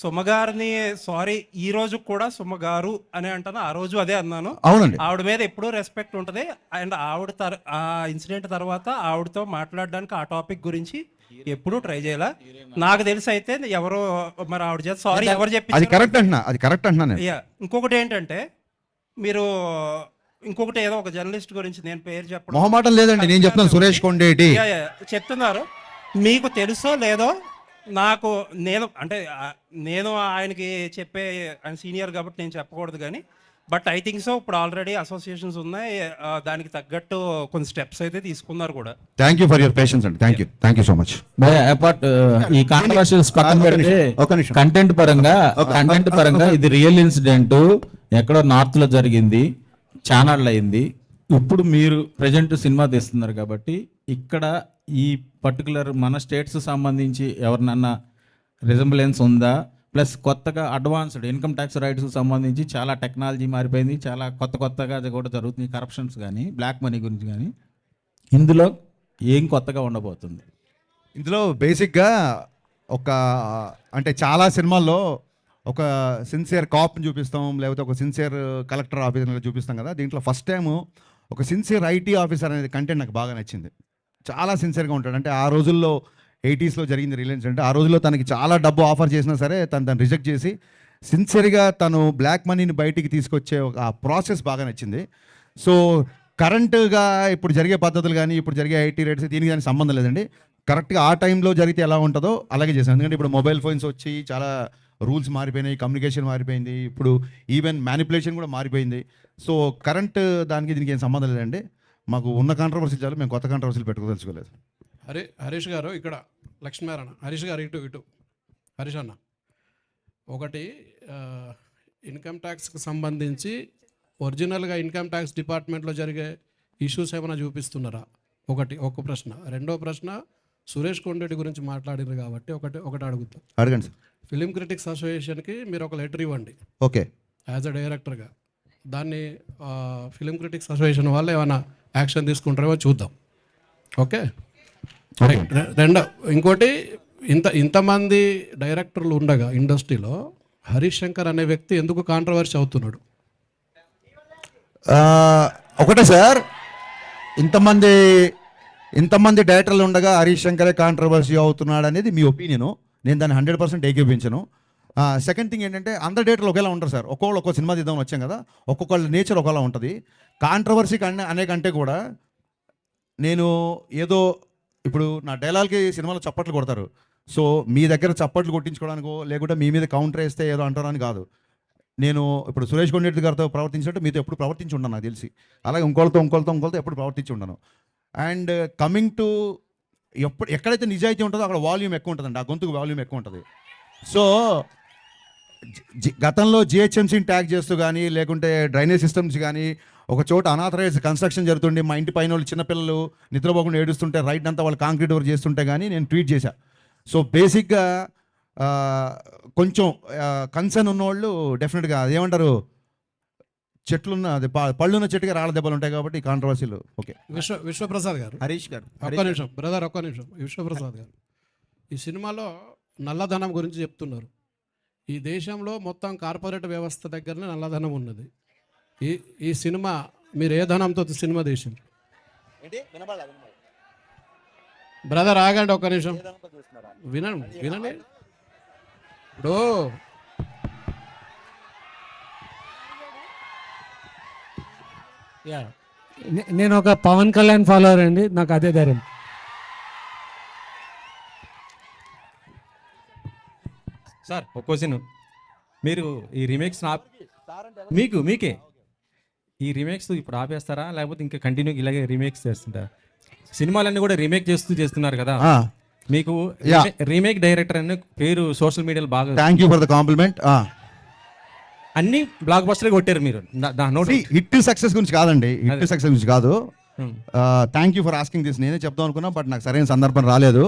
సుమగారిని సారీ ఈ రోజు కూడా సుమగారు అని అంటాను, ఆ రోజు అదే అన్నాను. అవునండి. ఆవిడ మీద ఎప్పుడూ రెస్పెక్ట్ ఉంటుంది. అండ్ ఆవిడ ఆ ఇన్సిడెంట్ తర్వాత ఆవిడతో మాట్లాడడానికి ఆ టాపిక్ గురించి ఎప్పుడూ ట్రై చేయాల. నాకు తెలిసి అయితే ఎవరో మరి ఆవిడ చేత సారీ ఎవరు చెప్పి అది కరెక్ట్ అంటున్నా నేను. ఇంకొకటి ఏంటంటే మీరు ఇంకొకటి ఏదో ఒక జర్నలిస్ట్ గురించి నేను పేరు చెప్పడం మొహమాటం లేదండి, నేను చెప్తాను. సురేష్ కొండేటి చెప్తున్నారు. మీకు తెలుసో లేదో నాకు నేను ఆయనకి చెప్పే ఆయన సీనియర్ కాబట్టి నేను చెప్పకూడదు కానీ బట్ ఐ థింక్ సో ఇప్పుడు ఆల్రెడీ అసోసియేషన్స్ ఉన్నాయి, దానికి తగ్గట్టు కొన్ని స్టెప్స్ అయితే తీసుకున్నారు కూడా. Thank you for your patience అండి. Thank you so much. Apart ఈ కాంట్రవర్షియల్స్ పక్కన పెడితే కంటెంట్ పరంగా ఇది రియల్ ఇన్సిడెంట్ ఎక్కడో నార్త్ లో జరిగింది, ఛానల్ అయింది. ఇప్పుడు మీరు ప్రజెంట్ సినిమా తీస్తున్నారు కాబట్టి ఇక్కడ ఈ పర్టికులర్ మన స్టేట్స్ సంబంధించి ఎవరినన్నా రిజంబులెన్స్ ఉందా? ప్లస్ కొత్తగా అడ్వాన్స్డ్ ఇన్కమ్ ట్యాక్స్ రైట్స్ సంబంధించి చాలా టెక్నాలజీ మారిపోయింది, చాలా కొత్తగా కూడా జరుగుతుంది. కరప్షన్స్ కానీ బ్లాక్ మనీ గురించి కానీ ఇందులో ఏం కొత్తగా ఉండబోతుంది? ఇందులో బేసిక్గా అంటే చాలా సినిమాల్లో ఒక సిన్సియర్ కాప్ని చూపిస్తాం, లేకపోతే ఒక సిన్సియర్ కలెక్టర్ ఆఫీసర్ చూపిస్తాం కదా. దీంట్లో ఫస్ట్ టైము ఒక సిన్సియర్ ఐటీ ఆఫీసర్ అనేది కంటెంట్ నాకు బాగా నచ్చింది. చాలా సిన్సియర్గా ఉంటాడు. అంటే ఆ రోజుల్లో 80s జరిగింది రిలయన్స్ అంటే, ఆ రోజుల్లో తనకి చాలా డబ్బు ఆఫర్ చేసినా సరే తను రిజెక్ట్ చేసి సిన్సియర్గా తను బ్లాక్ మనీని బయటికి తీసుకొచ్చే ఒక ప్రాసెస్ బాగా నచ్చింది. సో కరెంటుగా ఇప్పుడు జరిగే పద్ధతులు కానీ ఇప్పుడు జరిగే ఐటీ రేట్స్ దీనికి కానీ సంబంధం లేదండి. కరెక్ట్గా ఆ టైంలో జరిగితే ఎలా ఉంటుందో అలాగే చేశాను. ఎందుకంటే ఇప్పుడు మొబైల్ ఫోన్స్ వచ్చి చాలా రూల్స్ మారిపోయినాయి, కమ్యూనికేషన్ మారిపోయింది, ఇప్పుడు ఈవెన్ మ్యానిపులేషన్ కూడా మారిపోయింది. సో కరెంట్ దానికి దీనికి ఏం సంబంధం లేదండి. మాకు ఉన్న కాంట్రవర్సీలు చాలు, మేము కొత్త కాంట్రవర్సీలు పెట్టుకోదలుచుకోలేదు. హరీష్ గారు ఇక్కడ లక్ష్మీనారాయణ, హరీష్ గారు ఇటు హరీష్ అన్న, ఒకటి ఇన్కమ్ ట్యాక్స్కి సంబంధించి ఒరిజినల్గా ఇన్కమ్ ట్యాక్స్ డిపార్ట్మెంట్లో జరిగే ఇష్యూస్ ఏమైనా చూపిస్తున్నారా? ఒక ప్రశ్న. రెండో ప్రశ్న, సురేష్ కొండరెడ్డి గురించి మాట్లాడారు కాబట్టి ఒకటి అడుగుతాం. అడగండి సార్. ఫిలిం క్రిటిక్స్ అసోసియేషన్కి మీరు ఒక లెటర్ ఇవ్వండి. ఓకే. యాజ్ అ డైరెక్టర్గా దాన్ని ఫిలిం క్రిటిక్స్ అసోసియేషన్ వాళ్ళు ఏమైనా యాక్షన్ తీసుకుంటారేమో చూద్దాం. ఓకే. ఇంకోటి, ఇంతమంది డైరెక్టర్లు ఉండగా ఇండస్ట్రీలో హరీష్ శంకర్ అనే వ్యక్తి ఎందుకు కాంట్రవర్సీ అవుతున్నాడు? ఒకటే సార్, ఇంతమంది డైరెక్టర్లు ఉండగా హరీష్ శంకరే కాంట్రవర్సీ అవుతున్నాడు అనేది మీ ఒపీనియను. నేను దాన్ని 100% ఏకీపించను. సెకండ్ థింగ్ ఏంటంటే అందరు డైరెక్టర్లు ఒకేలా ఉంటారు సార్. ఒక్కొక్క సినిమా తీద్దామని వచ్చాం కదా, ఒక్కొక్కళ్ళ నేచర్ ఒకలా ఉంటుంది. కాంట్రవర్సీ అనే కంటే కూడా నేను ఏదో ఇప్పుడు నా డైలాగ్కి సినిమాలో చప్పట్లు కొడతారు. సో మీ దగ్గర చప్పట్లు కొట్టించుకోవడానికో లేకుంటే మీ మీద కౌంటర్ వేస్తే ఏదో అంటారని కాదు. నేను ఇప్పుడు సురేష్ కొండరెడ్డి గారితో ప్రవర్తించినట్టు మీతో ఎప్పుడు ప్రవర్తించి ఉండను నాకు తెలిసి. అలాగే ఇంకోళ్ళతో ఎప్పుడు ప్రవర్తించి ఉండను. అండ్ కమింగ్ టు ఎక్కడైతే నిజాయితీ ఉంటుందో అక్కడ వాల్యూమ్ ఎక్కువ ఉంటుందండి, ఆ గొంతుకు వాల్యూమ్ ఎక్కువ ఉంటుంది. సో గతంలో జిహెచ్ఎంసీని ట్యాగ్ చేస్తూ కానీ లేకుంటే డ్రైనేజ్ సిస్టమ్స్ కానీ ఒక చోట అనాథరైజ్డ్ కన్స్ట్రక్షన్ జరుగుతుండే, మా ఇంటి పైన వాళ్ళు చిన్నపిల్లలు నిద్రపోకుండా ఏడుస్తుంటే రైట్ అంతా వాళ్ళు కాంక్రీట్ వర్క్ చేస్తుంటే కానీ నేను ట్వీట్ చేశా. సో బేసిక్గా కొంచెం కన్సర్న్ ఉన్నవాళ్ళు డెఫినెట్గా అదేమంటారు, చెట్లున్న అది పళ్ళున్న చెట్టుగా రాళ్ళ దెబ్బలు ఉంటాయి కాబట్టి కాంట్రవర్సీలు. ఓకే. విశ్వప్రసాద్ గారు, హరీష్ గారు ఒక్క నిమిషం బ్రదర్, ఒక్క నిమిషం. విశ్వప్రసాద్ గారు, ఈ సినిమాలో నల్లధనం గురించి చెప్తున్నారు. ఈ దేశంలో మొత్తం కార్పొరేట్ వ్యవస్థ దగ్గరనే నల్లధనం ఉన్నది. ఈ సినిమా మీరు ఏ ధనంతో సినిమా తీసింది? బ్రదర్ ఆగండి ఒక్క నిమిషం, వినండి. ఇప్పుడు నేను ఒక పవన్ కళ్యాణ్ ఫాలోవర్ అండి, నాకు అదే ధైర్యం. సార్ ఒక క్వశ్చన్, మీరు ఈ రీమేక్స్ మీకే ఈ రీమేక్స్ ఇప్పుడు ఆపేస్తారా లేకపోతే ఇంకా కంటిన్యూ ఇలాగే రీమేక్స్ చేస్తుంటారా? సినిమాలన్నీ కూడా రీమేక్ చేస్తున్నారు కదా, మీకు రీమేక్ డైరెక్టర్ అనే పేరు సోషల్ మీడియాలో బాగా. Thank you for the complement. అన్ని బ్లాక్ బస్టర్ కొట్టారు మీరు. హిట్ సక్సెస్ గురించి కాదండి, హిట్ సక్సెస్ గురించి కాదు. Thank you for asking this. నేనే చెప్దాం అనుకున్నా బట్ నాకు సరైన సందర్భం రాలేదు.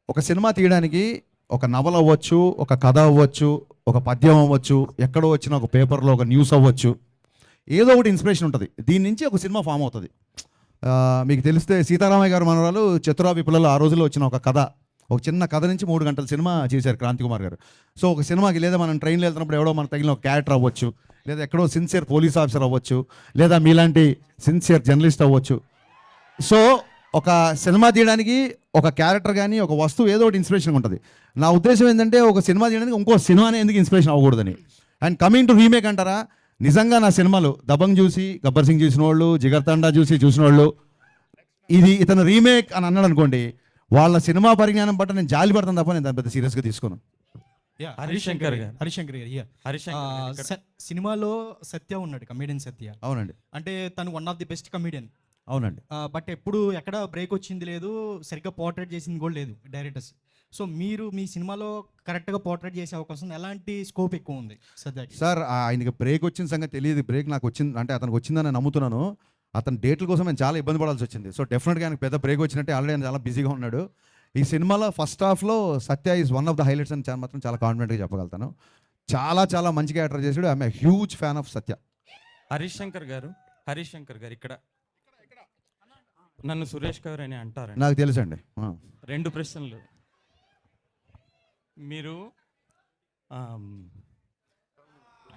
ఒక సినిమా తీయడానికి ఒక నవల అవ్వచ్చు, ఒక కథ అవ్వచ్చు, ఒక పద్యం అవ్వచ్చు, ఎక్కడో వచ్చిన ఒక పేపర్లో ఒక న్యూస్ అవ్వచ్చు, ఏదో ఒకటి ఇన్స్పిరేషన్ ఉంటుంది. దీని నుంచి ఒక సినిమా ఫామ్ అవుతుంది. మీకు తెలిస్తే సీతారామయ్య గారు మనవరాలు చతురా విపులలో ఆ రోజుల్లో వచ్చిన ఒక కథ, ఒక చిన్న కథ నుంచి 3 గంటల సినిమా చేశారు క్రాంతి కుమార్ గారు. సో ఒక సినిమాకి లేదా మనం ట్రైన్లో వెళ్తున్నప్పుడు ఎవడో మనకు తగిలిన ఒక క్యారెక్టర్ అవ్వచ్చు, లేదా ఎక్కడో సిన్సియర్ పోలీస్ ఆఫీసర్ అవ్వచ్చు, లేదా మీలాంటి సిన్సియర్ జర్నలిస్ట్ అవ్వచ్చు. సో ఒక సినిమా తీయడానికి ఒక క్యారెక్టర్ కానీ ఒక వస్తువు ఏదో ఒకటి ఇన్స్పిరేషన్ ఉంటుంది. నా ఉద్దేశం ఏంటంటే ఒక సినిమా తీయడానికి ఇంకో సినిమానే ఎందుకు ఇన్స్పిరేషన్ అవ్వకూడదని. అండ్ కమింగ్ టు రీమేక్ అంటారా, నిజంగా నా సినిమాలు దబంగ్ చూసి, గబ్బర్ సింగ్ చూసిన వాళ్ళు, జిగర్ తండా చూసిన వాళ్ళు ఇది ఇతను రీమేక్ అని అన్నాడు అనుకోండి, వాళ్ళ సినిమా పరిజ్ఞానం బట్టి నేను జాలి పడతాను తప్ప నేను దాన్ని పెద్ద సీరియస్గా తీసుకోను. హరిశంకర్ గారు సినిమాలో సత్య ఉన్నాడు, కమేడియన్ సత్య. అవునండి. అంటే తను one of the best comedian. అవునండి. బట్ ఎప్పుడు ఎక్కడ బ్రేక్ వచ్చింది లేదు, సరిగ్గా పోర్ట్రేట్ చేసింది కూడా లేదు డైరెక్టర్స్. సో మీరు మీ సినిమాలో కరెక్ట్గా పోర్ట్రేట్ చేసే అవకాశం, ఎలాంటి స్కోప్ ఎక్కువ ఉంది సత్యకి? సార్ ఆయనకి బ్రేక్ వచ్చిన సంగతి తెలియదు. బ్రేక్ నాకు వచ్చింది అంటే అతనికి వచ్చిందని నేను నమ్ముతున్నాను. అతని డేట్ల కోసం నేను చాలా ఇబ్బంది పడాల్సి వచ్చింది. సో డెఫినెట్గా ఆయనకు పెద్ద బ్రేక్ వచ్చినట్టే, ఆల్రెడీ ఆయన చాలా బిజీగా ఉన్నాడు. ఈ సినిమాలో ఫస్ట్ హాఫ్లో Satya is one of the highlights అని మాత్రం చాలా కాన్ఫిడెంట్గా చెప్పగలుగుతాను. చాలా మంచి క్యారెక్టర్ చేశాడు. I'm a huge fan of Satya. Harishankar గారు ఇక్కడ నన్ను సురేష్ గారు అని అంటారు. నాకు తెలుసండి. 2 ప్రశ్నలు. మీరు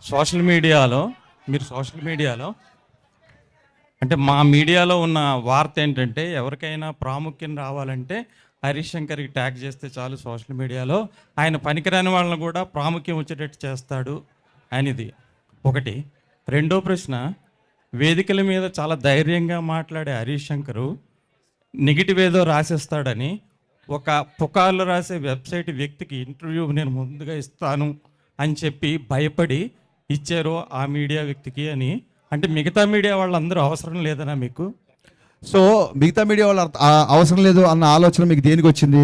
సోషల్ మీడియాలో అంటే మా మీడియాలో ఉన్న వార్త ఏంటంటే, ఎవరికైనా ప్రాముఖ్యం రావాలంటే హరిశంకర్కి ట్యాగ్ చేస్తే చాలు సోషల్ మీడియాలో, ఆయన పనికిరాని వాళ్ళని కూడా ప్రాముఖ్యం వచ్చేటట్టు చేస్తాడు అనేది ఒకటి. రెండో ప్రశ్న, వేదికల మీద చాలా ధైర్యంగా మాట్లాడే హరిశంకరు నెగిటివ్ ఏదో రాసేస్తాడని ఒక పుకార్లు రాసే వెబ్సైట్ వ్యక్తికి ఇంటర్వ్యూ నేను ముందుగా ఇస్తాను అని చెప్పి భయపడి ఇచ్చారు ఆ మీడియా వ్యక్తికి అని. అంటే మిగతా మీడియా వాళ్ళందరూ అవసరం లేదనా మీకు? సో మిగతా మీడియా వాళ్ళు అవసరం లేదు అన్న ఆలోచన మీకు దేనికి వచ్చింది?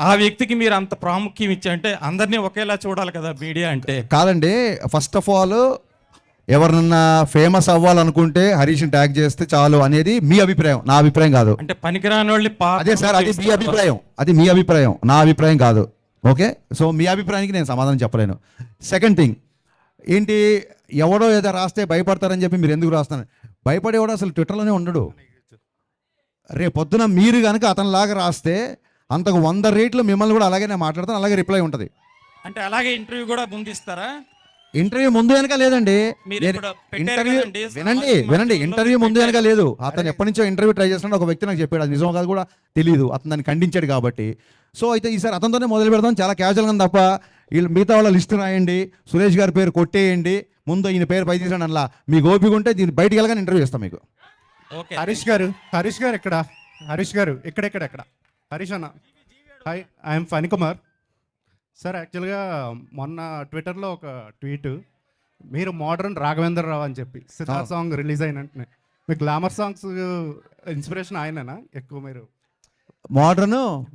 ఆ వ్యక్తికి మీరు అంత ప్రాముఖ్యం ఇచ్చా అంటే అందరినీ ఒకేలా చూడాలి కదా మీడియా అంటే. కాదండి, ఫస్ట్ ఆఫ్ ఆల్ ఎవరినన్నా ఫేమస్ అవ్వాలనుకుంటే హరీష్ని ట్యాగ్ చేస్తే చాలు అనేది మీ అభిప్రాయం, నా అభిప్రాయం కాదు. అంటే పనికిరాని వాళ్ళు అదే సార్, అది మీ అభిప్రాయం, నా అభిప్రాయం కాదు. ఓకే, సో మీ అభిప్రాయానికి నేను సమాధానం చెప్పలేను. సెకండ్ థింగ్ ఏంటి, ఎవడో ఏదో రాస్తే భయపడతారని చెప్పి మీరు ఎందుకు రాస్తాను? భయపడేవాడు అసలు ట్విట్టర్లోనే ఉండడు. రేపొద్దున మీరు కనుక అతనిలాగా రాస్తే అంతకు 100 రేట్లు మిమ్మల్ని కూడా అలాగే నేను మాట్లాడతాను, అలాగే రిప్లై ఉంటుంది. అంటే అలాగే ఇంటర్వ్యూ కూడా ముందిస్తారా? ఇంటర్వ్యూ ముందు వెనక లేదండి. వినండి, ఇంటర్వ్యూ ముందు వెనక లేదు. అతను ఎప్పటి నుంచో ఇంటర్వ్యూ ట్రై చేస్తున్నాడు. ఒక వ్యక్తి నాకు చెప్పాడు, అది నిజం కాదు కూడా తెలియదు, అతను దాన్ని ఖండించాడు కాబట్టి. సో అయితే ఈసారి అతనితోనే మొదలు పెడదాం, చాలా క్యాజువల్గా తప్ప వీళ్ళు మిగతా వాళ్ళ లిస్ట్ రాయండి, సురేష్ గారి పేరు కొట్టేయండి, ముందు ఈయన పేరు పై తీసాడు అలా. మీకు ఓపిక ఉంటే దీన్ని బయటికి వెళ్ళగానే ఇంటర్వ్యూ ఇస్తాం మీకు. హరీష్ గారు ఎక్కడ? ఎక్కడ హరీష్ అన్న, హాయ్, ఐఎమ్ ఫణికుమార్ సార్. యాక్చువల్గా మొన్న ట్విట్టర్లో ఒక ట్వీట్, మీరు మోడర్న్ రాఘవేంద్రరావు అని చెప్పి సితార్ సాంగ్ రిలీజ్ అయినట్టునే మీ గ్లామర్ సాంగ్స్ ఇన్స్పిరేషన్ ఆయననా ఎక్కువ? మీరు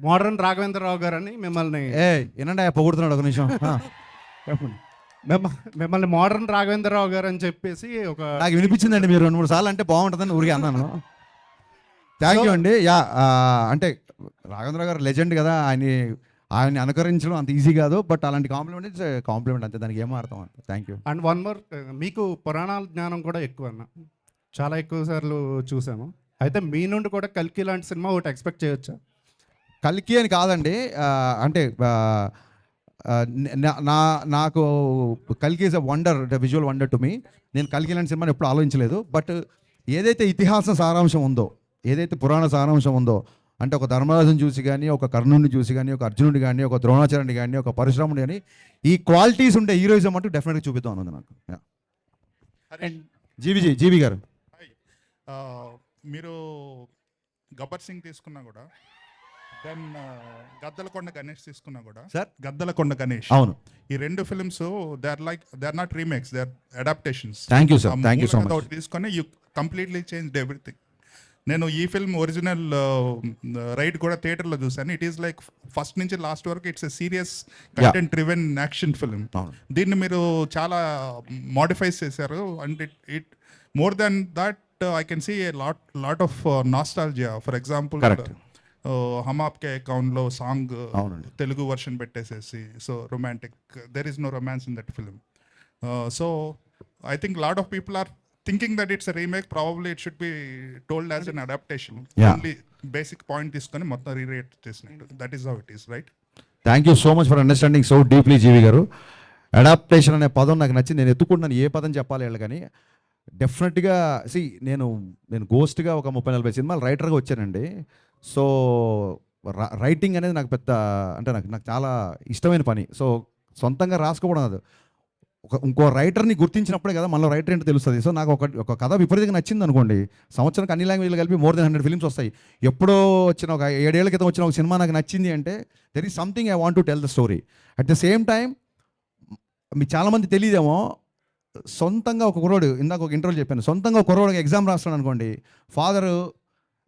మోడర్న్ రాఘవేంద్రరావు గారు అని మిమ్మల్ని ఏనండి పొగుడుతున్నాడు ఒక నిమిషం. మిమ్మల్ని మోడర్న్ రాఘవేంద్రరావు గారు అని చెప్పేసి ఒక నాకు వినిపించిందండి. మీరు 2-3 సార్లు అంటే బాగుంటుందని ఊరికే అన్నాను. థ్యాంక్ యూ అండి. అంటే రాఘవేంద్రరావు గారు లెజెండ్ కదా, ఆయన్ని అనుకరించడం అంత ఈజీ కాదు. బట్ అలాంటి కాంప్లిమెంట్ ఇట్స్ కాంప్లిమెంట్ అంతే, దానికి ఏమో అర్థం అంత. Thank you. And one more, మీకు పురాణాల జ్ఞానం కూడా ఎక్కువ అన్న, చాలా ఎక్కువ సార్లు చూసాము. అయితే మీ నుండి కూడా కల్కి లాంటి సినిమా ఒకటి ఎక్స్పెక్ట్ చేయొచ్చా? కల్కి అని కాదండి, అంటే నాకు కల్కి is a wonder, visual wonder to me. నేను కల్కి లాంటి సినిమాని ఎప్పుడు ఆలోచించలేదు. బట్ ఏదైతే ఇతిహాస సారాంశం ఉందో, ఏదైతే పురాణ సారాంశం ఉందో, అంటే ఒక ధర్మరాజుని చూసి కానీ, ఒక కర్ణుడిని చూసి కానీ, ఒక అర్జునుడి కానీ, ఒక ద్రోణాచార్యుని కానీ, ఒక పరశురాముడి కానీ, ఈ క్వాలిటీస్ ఉండే హీరోయిజం అంటూ డెఫినెట్గా చూపిద్దాం అన్నది నాకు. జీవి గారు, మీరు గబ్బర్ సింగ్ తీసుకున్నా కూడా, దెన్ గద్దలకొండ గణేష్ తీసుకున్నా కూడా, సార్ గద్దలకొండ గణేష్, అవును, ఈ 2 films they are not remakes, they are adaptations. Thank you sir, thank you so much. తీసుకొని యూ కంప్లీట్లీ చేంజ్డ్ ఎవ్రీథింగ్. నేను ఈ ఫిల్మ్ ఒరిజినల్ రైడ్ కూడా థియేటర్లో చూసాను. ఇట్ ఈస్ లైక్ ఫస్ట్ నుంచి లాస్ట్ వరకు it's a serious content driven action film. దీన్ని మీరు చాలా మోడిఫైస్ చేశారు. And it more than that I can see a lot of nostalgia. For example హమ్ ఆప్కే అకౌంట్లో సాంగ్ తెలుగు వర్షన్ పెట్టేసేసి, so romantic, there is no romance in that film. So I think lot of people are thinking that it's remake probably it should be told as an adaptation. Yeah. Only basic point తీసుకొని మొత్తం rewrite చేసినట్టు. That is how it is, right? Thank you so much for understanding so deeply GV గారు. Adaptation అనే పదం నాకు నచ్చింది. నేను ఎత్తుకుంటున్నాను ఏ పదం చెప్పాలి వీళ్ళు కానీ డెఫినెట్గా నేను గోస్ట్గా ఒక 30-40 సినిమాలు రైటర్గా వచ్చానండి. సో రైటింగ్ అనేది నాకు పెద్ద అంటే నాకు చాలా ఇష్టమైన పని. సో సొంతంగా రాసుకోవడం అది ఇంకో రైటర్ని గుర్తించినప్పుడే కదా మనలో రైటర్ ఏంటో తెలుస్తుంది. సో నాకు ఒక కథ విపరీతంగా నచ్చింది అనుకోండి, సంవత్సరానికి అన్ని లాంగ్వేజ్లు కలిపి మోర్ దెన్ 100 ఫిల్మ్స్ వస్తాయి. ఎప్పుడో వచ్చిన ఒక 7 ఏళ్ల క్రితం వచ్చిన ఒక సినిమా నాకు నచ్చింది అంటే there is something I want to tell the story. At the same time మీకు చాలామంది తెలియదేమో, సొంతంగా ఒక కుర్రోడు, ఇందాక ఒక ఇంటర్వ్యూ చెప్పాను, సొంతంగా ఒక కుర్రోడు ఎగ్జామ్ రాస్తున్నాడు అనుకోండి, ఫాదరు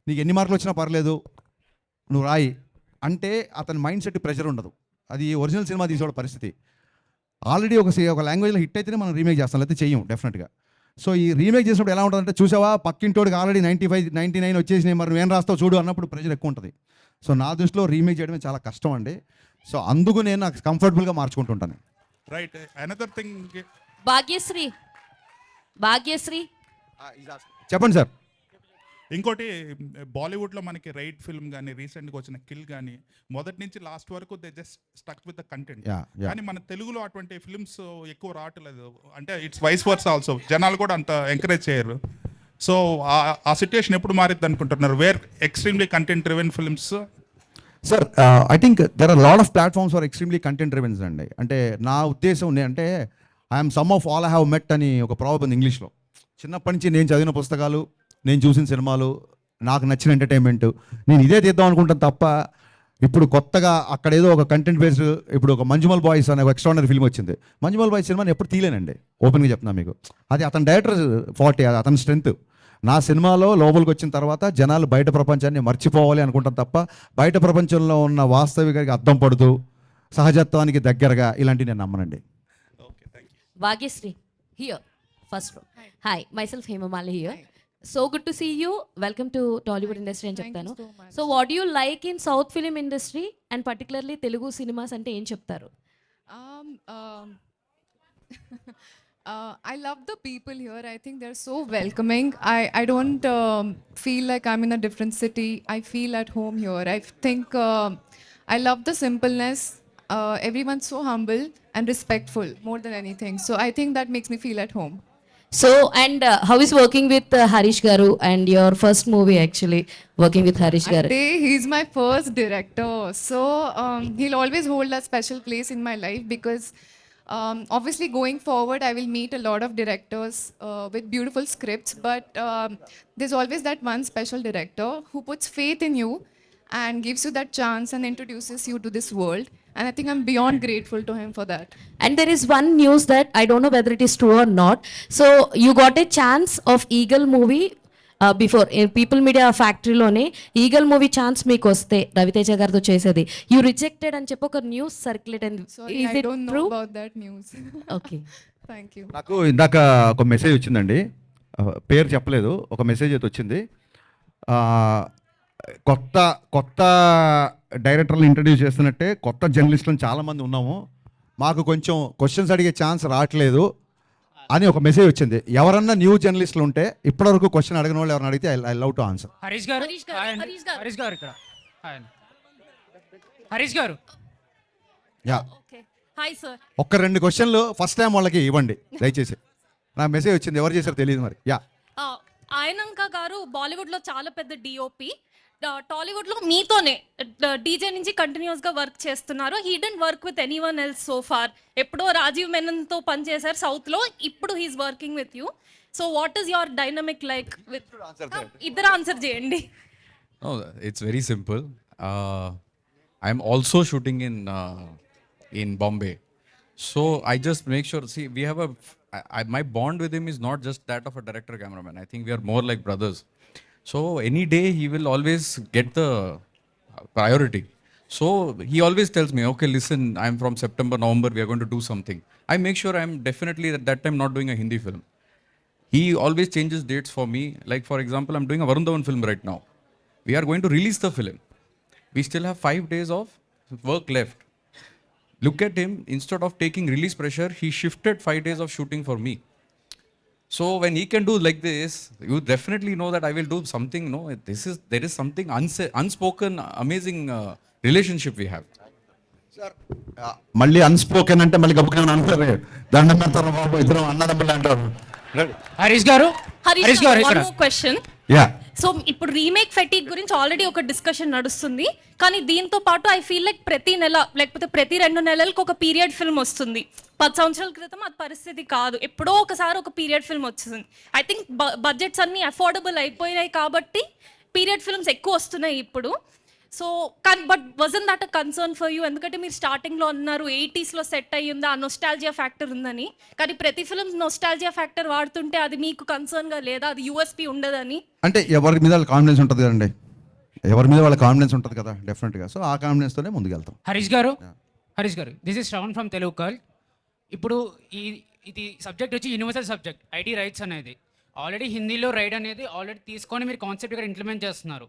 నీకు ఎన్ని మార్కులు వచ్చినా పర్లేదు నువ్వు రాయి అంటే అతని మైండ్ సెట్ ప్రెషర్ ఉండదు. అది ఒరిజినల్ సినిమా తీసేవాడు పరిస్థితి. ఆల్రెడీ ఒక లాంగ్వేజ్లో హిట్ అయితేనే మనం రీమేక్ చేస్తాం, లేకపోతే చెయ్యం డెఫినెట్గా. సో ఈ రీమేక్ చేసినప్పుడు ఎలా ఉంటుందంటే, చూసావా పక్కింటోడికి ఆల్రెడీ 95, 99 వచ్చేసినాయి, మరి నువ్వేం రాస్తావు చూడు అన్నప్పుడు ప్రెషర్ ఎక్కువ ఉంటుంది. సో నా దృష్టిలో రీమేక్ చేయడమే చాలా కష్టం అండి. సో అందుకు నేను నాకు కంఫర్టబుల్గా మార్చుకుంటుంటాను. రైట్. అనదర్ థింగ్, భాగ్యశ్రీ చెప్పండి సార్. ఇంకోటి బాలీవుడ్లో మనకి రైట్ ఫిల్మ్ కానీ రీసెంట్గా వచ్చిన కిల్ కానీ మొదటి నుంచి లాస్ట్ వరకు they just stuck with the content. కానీ మన తెలుగులో అటువంటి ఫిల్మ్స్ ఎక్కువ రావట్లేదు. అంటే ఇట్స్ వైస్ వర్స్ ఆల్సో. జనాలు కూడా అంత ఎంకరేజ్ చేయరు. సో ఆ సిచ్యుయేషన్ ఎప్పుడు మారిద్ది అనుకుంటున్నారు? Where extremely content driven films. Sir I think there are lot of platforms for extremely content drivens అండి. అంటే నా ఉద్దేశం అంటే I'm some of all I have met అని ఒక ప్రావర్బ్ ఉంది ఇంగ్లీష్లో. చిన్నప్పటి నుంచి నేను చదివిన పుస్తకాలు, నేను చూసిన సినిమాలు, నాకు నచ్చిన ఎంటర్టైన్మెంట్, నేను ఇదే తీద్దాం అనుకుంటాను తప్ప ఇప్పుడు కొత్తగా అక్కడ ఏదో ఒక కంటెంట్ బేస్డ్, ఇప్పుడు ఒక మంజుమల్ బాయ్స్ అనే ఒక ఎక్స్ట్రాడినరీ ఫిల్మ్ వచ్చింది. మంజుమల్ బాయ్స్ సినిమాని ఎప్పుడు తీయలేనండి, ఓపెన్గా చెప్తున్నా మీకు. అది అతని డైరెక్టర్ 40, అది అతని స్ట్రెంత్. నా సినిమాలో లోపలికి వచ్చిన తర్వాత జనాలు బయట ప్రపంచాన్ని మర్చిపోవాలి అనుకుంటాం తప్ప బయట ప్రపంచంలో ఉన్న వాస్తవికకి అర్థం పడుతూ సహజత్వానికి దగ్గరగా ఇలాంటివి నేను నమ్మనండి. Bhagyashree here first row. Hi, myself Hemamali here. So good to see you. Welcome to Tollywood industry అని చెప్తాను. So what do you like in South film industry and particularly Telugu cinemas అంటే ఏం చెప్తారు? I love the people here. I think they're so welcoming. I don't feel like I'm in a different city. I feel at home here. I think I love the simpleness. Everyone's so humble and respectful more than anything. So I think that makes me feel at home. So and how is working with Harish Garu and your first movie actually working with Harish Garu? He's my first director. So he'll always hold a special place in my life because obviously going forward I will meet a lot of directors with beautiful scripts, but there's always that one special director who puts faith in you and gives you that chance and introduces you to this world. And I think I'm beyond grateful to him for that. And there is one news that I don't know whether it is true or not. So you got a chance of Eagle movie before People Media Factory లోనే eagle movie chance మీకు వస్తే రవితేజ గారితో చేసేది, you rejected అని చెప్పి ఒక news circulate అయింది. Sorry, I don't know about that news. Okay. Thank you. నాకు ఇందాక ఒక మెసేజ్ వచ్చిందండి, పేరు చెప్పలేదు, ఒక మెసేజ్ అయితే వచ్చింది. కొత్త డైరెక్టర్లు ఇంట్రడ్యూస్ చేస్తున్నట్టే కొత్త జర్నలిస్టులను చాలామంది ఉన్నాము, మాకు కొంచెం క్వశ్చన్స్ అడిగే ఛాన్స్ రావట్లేదు అని ఒక మెసేజ్ వచ్చింది. ఎవరన్నా న్యూ జర్నలిస్టులు ఉంటే ఇప్పటివరకు క్వశ్చన్ అడిగిన వాళ్ళు ఎవరైనా అడిగితే I love to answer. Harish గారు ఇక్కడ. హరీష్ గారు యా, హాయ్ సార్. ఒక్క 2 క్వశ్చన్లు ఫస్ట్ టైం వాళ్ళకి ఇవ్వండి దయచేసి. నాకు మెసేజ్ వచ్చింది, ఎవరు చేశారో తెలియదు మరి. యా, ఆయనంక గారు బాలీవుడ్లో చాలా పెద్ద డిఓపి, టాలీవుడ్లో మీతోనే డీజే నుంచి కంటిన్యూస్గా వర్క్ చేస్తున్నారు. He didn't work with anyone else so far. ఎప్పుడో రాజీవ్ మెనన్తో పనిచేశారు సౌత్లో, ఇప్పుడు he's working with you. So what is your dynamic like with? ఇద్దరు ఆన్సర్ చేయండి. It's very simple. I'm also shooting in Bombay. So I just make sure, see, we have my bond with him is not just that of a director cameraman. I think we are more like brothers. So any day he will always get the priority. So he always tells me, okay, listen, I'm from September, November, we are going to do something. I make sure I'm definitely at that time not doing a Hindi film. He always changes dates for me. Like for example, I'm doing a Varun Dhawan film right now. We are going to release the film. We still have 5 days of work left. Look at him, instead of taking release pressure, he shifted 5 days of shooting for me. So when he can do like this, you definitely know that I will do something. No, there is something unspoken, amazing relationship we have. మళ్ళీ unspoken అంటే మళ్ళీ గబుకని అంటారు, దండం పెడతారు బాబు, ఇద్దరం అన్నదమ్ములు అంటారు. హరీష్ గారు హరీష్ గారు one more question. Yeah, so ఇప్పుడు రీమేక్ ఫెటిక్ గురించి ఆల్రెడీ ఒక డిస్కషన్ నడుస్తుంది, కానీ దీంతో పాటు ఐ ఫీల్ లైక్ ప్రతి నెల లేకపోతే ప్రతి 2 నెలలకు ఒక పీరియడ్ ఫిల్మ్ వస్తుంది. 10 సంవత్సరాల క్రితం అది పరిస్థితి కాదు, ఎప్పుడో ఒకసారి ఒక పీరియడ్ ఫిల్మ్ వచ్చింది. ఐ థింక్ బడ్జెట్స్ అన్ని అఫోర్డబుల్ అయిపోయినాయి కాబట్టి పీరియడ్ ఫిల్మ్స్ ఎక్కువ వస్తున్నాయి ఇప్పుడు. So but wasn't that a concern for you? ఎందుకంటే మీరు స్టార్టింగ్లో అన్నారు 80s సెట్ అయ్యి ఉంది, ఆ నొస్టాలజియా ఫ్యాక్టర్ ఉందని. కానీ ప్రతి ఫిల్మ్ నొస్టాలజియా ఫ్యాక్టర్ వాడుతుంటే అది మీకు కన్సర్న్గా లేదా? అది యూఎస్పీ ఉండదని? అంటే ఎవరి మీద వాళ్ళ కాన్ఫిడెన్స్ ఉంటుంది కదండి, ఎవరి మీద వాళ్ళ కాన్ఫిడెన్స్ ఉంటుంది కదా డెఫినెట్గా. సో ఆ కాన్ఫిడెన్స్తోనే ముందుకెళ్తాం. హరీష్ గారు this is Shravan from Telugu కల్. ఇప్పుడు ఇది సబ్జెక్ట్ వచ్చి యూనివర్సల్ సబ్జెక్ట్, ఐటీ రైట్స్ అనేది. ఆల్రెడీ హిందీలో రైట్ అనేది ఆల్రెడీ తీసుకొని మీరు కాన్సెప్ట్ ఇక్కడ ఇంప్లిమెంట్ చేస్తున్నారు.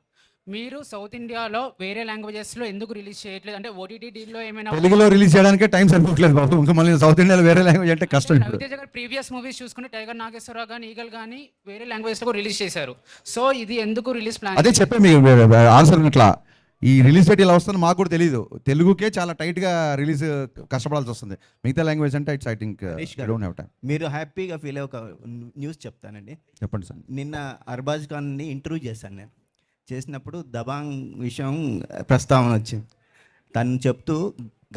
మీరు సౌత్ ఇండియాలో వేరే లాంగ్వేజెస్లో ఎందుకు రిలీజ్ చేయట్లేదు? అంటే ఓటీటీ డీల్లో ఏమైనా తెలుగులో రిలీజ్ చేయడానికే టైం సరిపోవట్లేదు బాబు, ఇంకా మళ్ళీ సౌత్ ఇండియాలో వేరే లాంగ్వేజ్ అంటే కష్టం. రవితేజ గారు ప్రీవియస్ మూవీస్ చూసుకుంటే టైగర్ నాగేశ్వరరావు కానీ ఈగల్ కానీ వేరే లాంగ్వేజ్లో రిలీజ్ చేశారు. సో ఇది ఎందుకు రిలీజ్ ప్లాన్? అదే చెప్పే మీ ఆన్సర్ ఇట్లా ఈ రిలీజ్ డేట్ ఇలా వస్తుంది మాకు కూడా తెలియదు. తెలుగుకే చాలా టైట్గా రిలీజ్ కష్టపడాల్సి వస్తుంది, మిగతా లాంగ్వేజ్ అంటే it's I think don't have time. మీరు హ్యాపీగా ఫీల్ అయ్యే ఒక న్యూస్ చెప్తానండి. చెప్పండి సార్. నిన్న అర్బాజ్ ఖాన్ని ఇంటర్వ్యూ చేశాను నేను. చేసినప్పుడు దబాంగ్ విషయం ప్రస్తావన వచ్చింది. తను చెప్తూ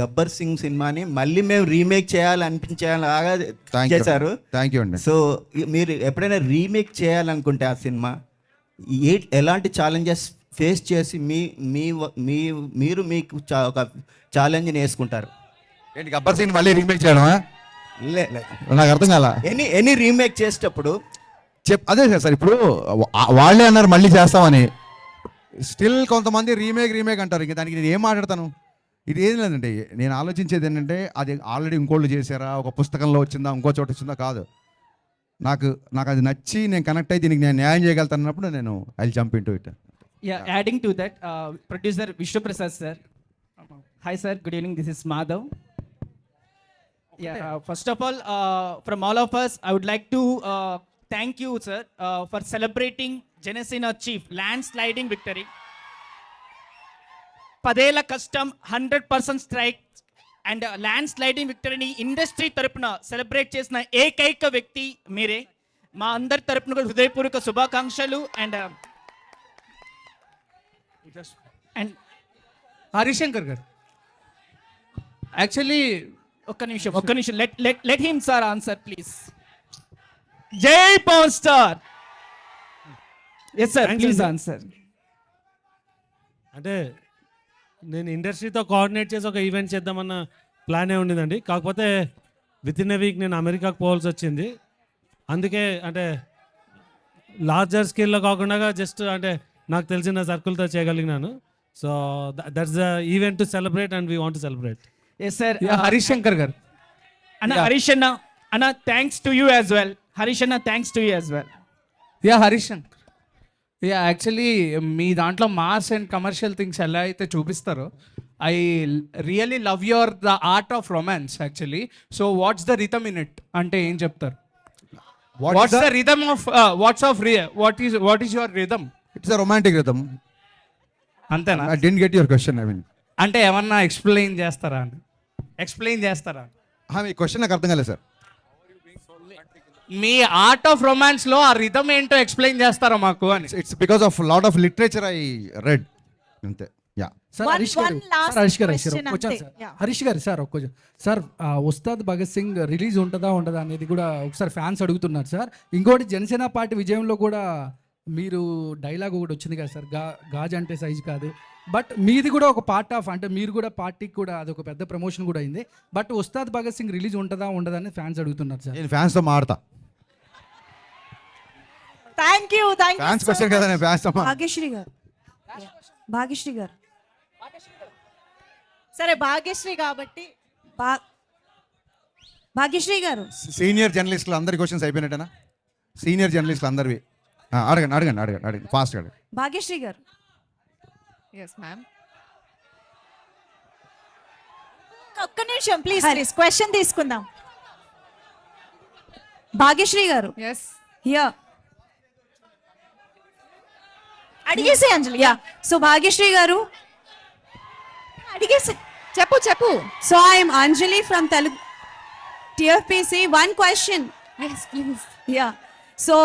గబ్బర్ సింగ్ సినిమాని మళ్ళీ మేము రీమేక్ చేయాలనిపించేలాగా చేశారు. థ్యాంక్ యూ అండి. సో మీరు ఎప్పుడైనా రీమేక్ చేయాలనుకుంటే ఆ సినిమా ఎలాంటి ఛాలెంజెస్ ఫేస్ చేసి మీరు మీకు ఒక ఛాలెంజ్ని వేసుకుంటారు? ఏంటి గబ్బర్ సింగ్ మళ్ళీ రీమేక్ చేయడమా? నాకు అర్థం కాల. ఎనీ రీమేక్ చేసేటప్పుడు అదే సార్, ఇప్పుడు వాళ్ళే అన్నారు మళ్ళీ చేస్తామని, స్టిల్ కొంతమంది రీమేక్ అంటారు. ఇంకా దానికి నేను ఏం మాట్లాడతాను? ఇది ఏం లేదండి, నేను ఆలోచించేది ఏంటంటే అది ఆల్రెడీ ఇంకోళ్ళు చేశారా, ఒక పుస్తకంలో వచ్చిందా, ఇంకో చోట వచ్చిందా కాదు. నాకు అది నచ్చి నేను కనెక్ట్ అయ్యి దీనికి నేను న్యాయం చేయగలుగుతానప్పుడు నేను I jump into it. Yeah, adding to that, producer Vishnu Prasad sir. Hi sir, good evening. This is Madhav. Yeah, first of all, from all of us, I would like to thank you sir for celebrating Janesina Chief landsliding victory. Padela custom 100% strike and landsliding victory ni industry tarapuna celebrate chesina ekaika vyakti mere. Ma andar tarapuna hృదయపూర్వక శుభాకాంక్షలు and Harishankar గారు actually ఒక్క నిమిషం let him sir answer please. జై power star. Yes sir please answer. అంటే నేను ఇండస్ట్రీతో coordinate చేసి ఒక ఈవెంట్ చేద్దామన్న ప్లానే ఉండిందండి. కాకపోతే విత్ ఇన్ ఎ వీక్ నేను అమెరికాకు పోవాల్సి వచ్చింది. అందుకే అంటే లార్జర్ స్కేల్లో కాకుండా జస్ట్ అంటే నాకు తెలిసిన సర్కిల్తో చేయగలిగినాను. So that's the event to celebrate and we want to celebrate. Yes sir. Harishankar గారు హరీష్ అన్న thanks to you as well. Harish అన్న thanks to you as well. Harishankar actually మీ దాంట్లో మాస్ అండ్ కమర్షియల్ థింగ్స్ ఎలా అయితే చూపిస్తారో I really love the art of romance actually. So what's the rhythm in it అంటే ఏం చెప్తారు? What's the rhythm of what is your rhythm? It's a romantic rhythm. అంతేనా? I didn't get your question. I mean అంటే ఏమన్నా explain చేస్తారా? మీ question నాకు అర్థం కాలేదు సార్. మీ ఆర్ట్ ఆఫ్ రొమాన్స్ లో ఆ రిథమ్ ఏంటో ఎక్స్ప్లెయిన్ చేస్తారా మాకు అని? It's because of lot of literature I read అంతే. యా సార్ హరీష్ గారు సార్ ఒక్క సార్ ఉస్తాద్ భగత్ సింగ్ రిలీజ్ ఉంటుందా అనేది కూడా ఒకసారి ఫ్యాన్స్ అడుగుతున్నారు సార్. ఇంకోటి జనసేన పార్టీ విజయంలో కూడా మీరు డైలాగ్ ఒకటి వచ్చింది కదా సార్, గాజ్ అంటే సైజ్ కాదు, బట్ మీది కూడా ఒక పార్ట్ ఆఫ్ అంటే మీరు కూడా పార్టీకి కూడా అది ఒక పెద్ద ప్రమోషన్ కూడా అయింది. బట్ ఉస్తాద్ భగత్ సింగ్ రిలీజ్ ఉంటుందా అని ఫ్యాన్స్ అడుగుతున్నారు సార్. నేను ఫ్యాన్స్తో మాడతా. థ్యాంక్ యూ ఫ్యాన్స్ క్వశ్చన్ కదా, నేను ఫ్యాన్స్తో భాగ్యశ్రీ గారు సరే భాగ్యశ్రీ కాబట్టి భాగ్యశ్రీ గారు సీనియర్ జర్నలిస్టులు అందరి క్వశ్చన్స్ అయిపోయినట్టేనా? సీనియర్ జర్నలిస్టులు అందరివి అడగండి ఫాస్ట్ అడగండి. భాగ్యశ్రీ గారు. Yes ma'am. ఒక్క నిమిషం ప్లీజ్ క్వశ్చన్ తీసుకుందాం. భాగ్యశ్రీ గారు ఎస్ హియర్ అడిగేసే అంజలి యా సో భాగ్యశ్రీ గారు అడిగేసే చెప్పు చెప్పు so I'm Anjali from Telugu TFPC one question yes please yeah so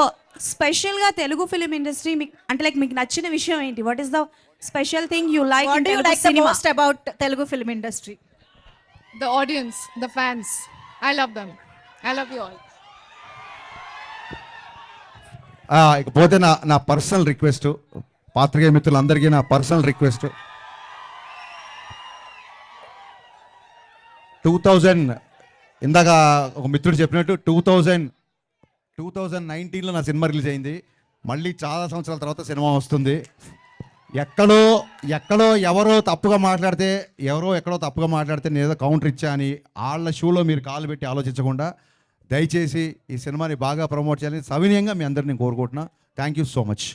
స్పెషల్గా తెలుగు ఫిలిం ఇండస్ట్రీ మీకు అంటే లైక్ మీకు నచ్చిన విషయం ఏంటి what is the special thing you like What do you like the most about Telugu film industry? The audience, the fans. I love them. I love you all. ఇకపోతే నా personal request, పాత్రికేయ మిత్రులందరికీ నా personal request, 2000 ఇందాక ఒక మిత్రుడు చెప్పినట్టు 2019లో నా సినిమా రిలీజ్ అయింది. మళ్ళీ చాలా సంవత్సరాల తర్వాత సినిమా వస్తుంది. ఎక్కడో ఎవరో తప్పుగా మాట్లాడితే నేను ఏదో కౌంటర్ ఇచ్చా అని వాళ్ళ షూలో మీరు కాలు పెట్టి ఆలోచించకుండా దయచేసి ఈ సినిమాని బాగా ప్రమోట్ చేయాలని సవినయంగా మీ అందరిని కోరుకుంటున్నా. Thank you so much.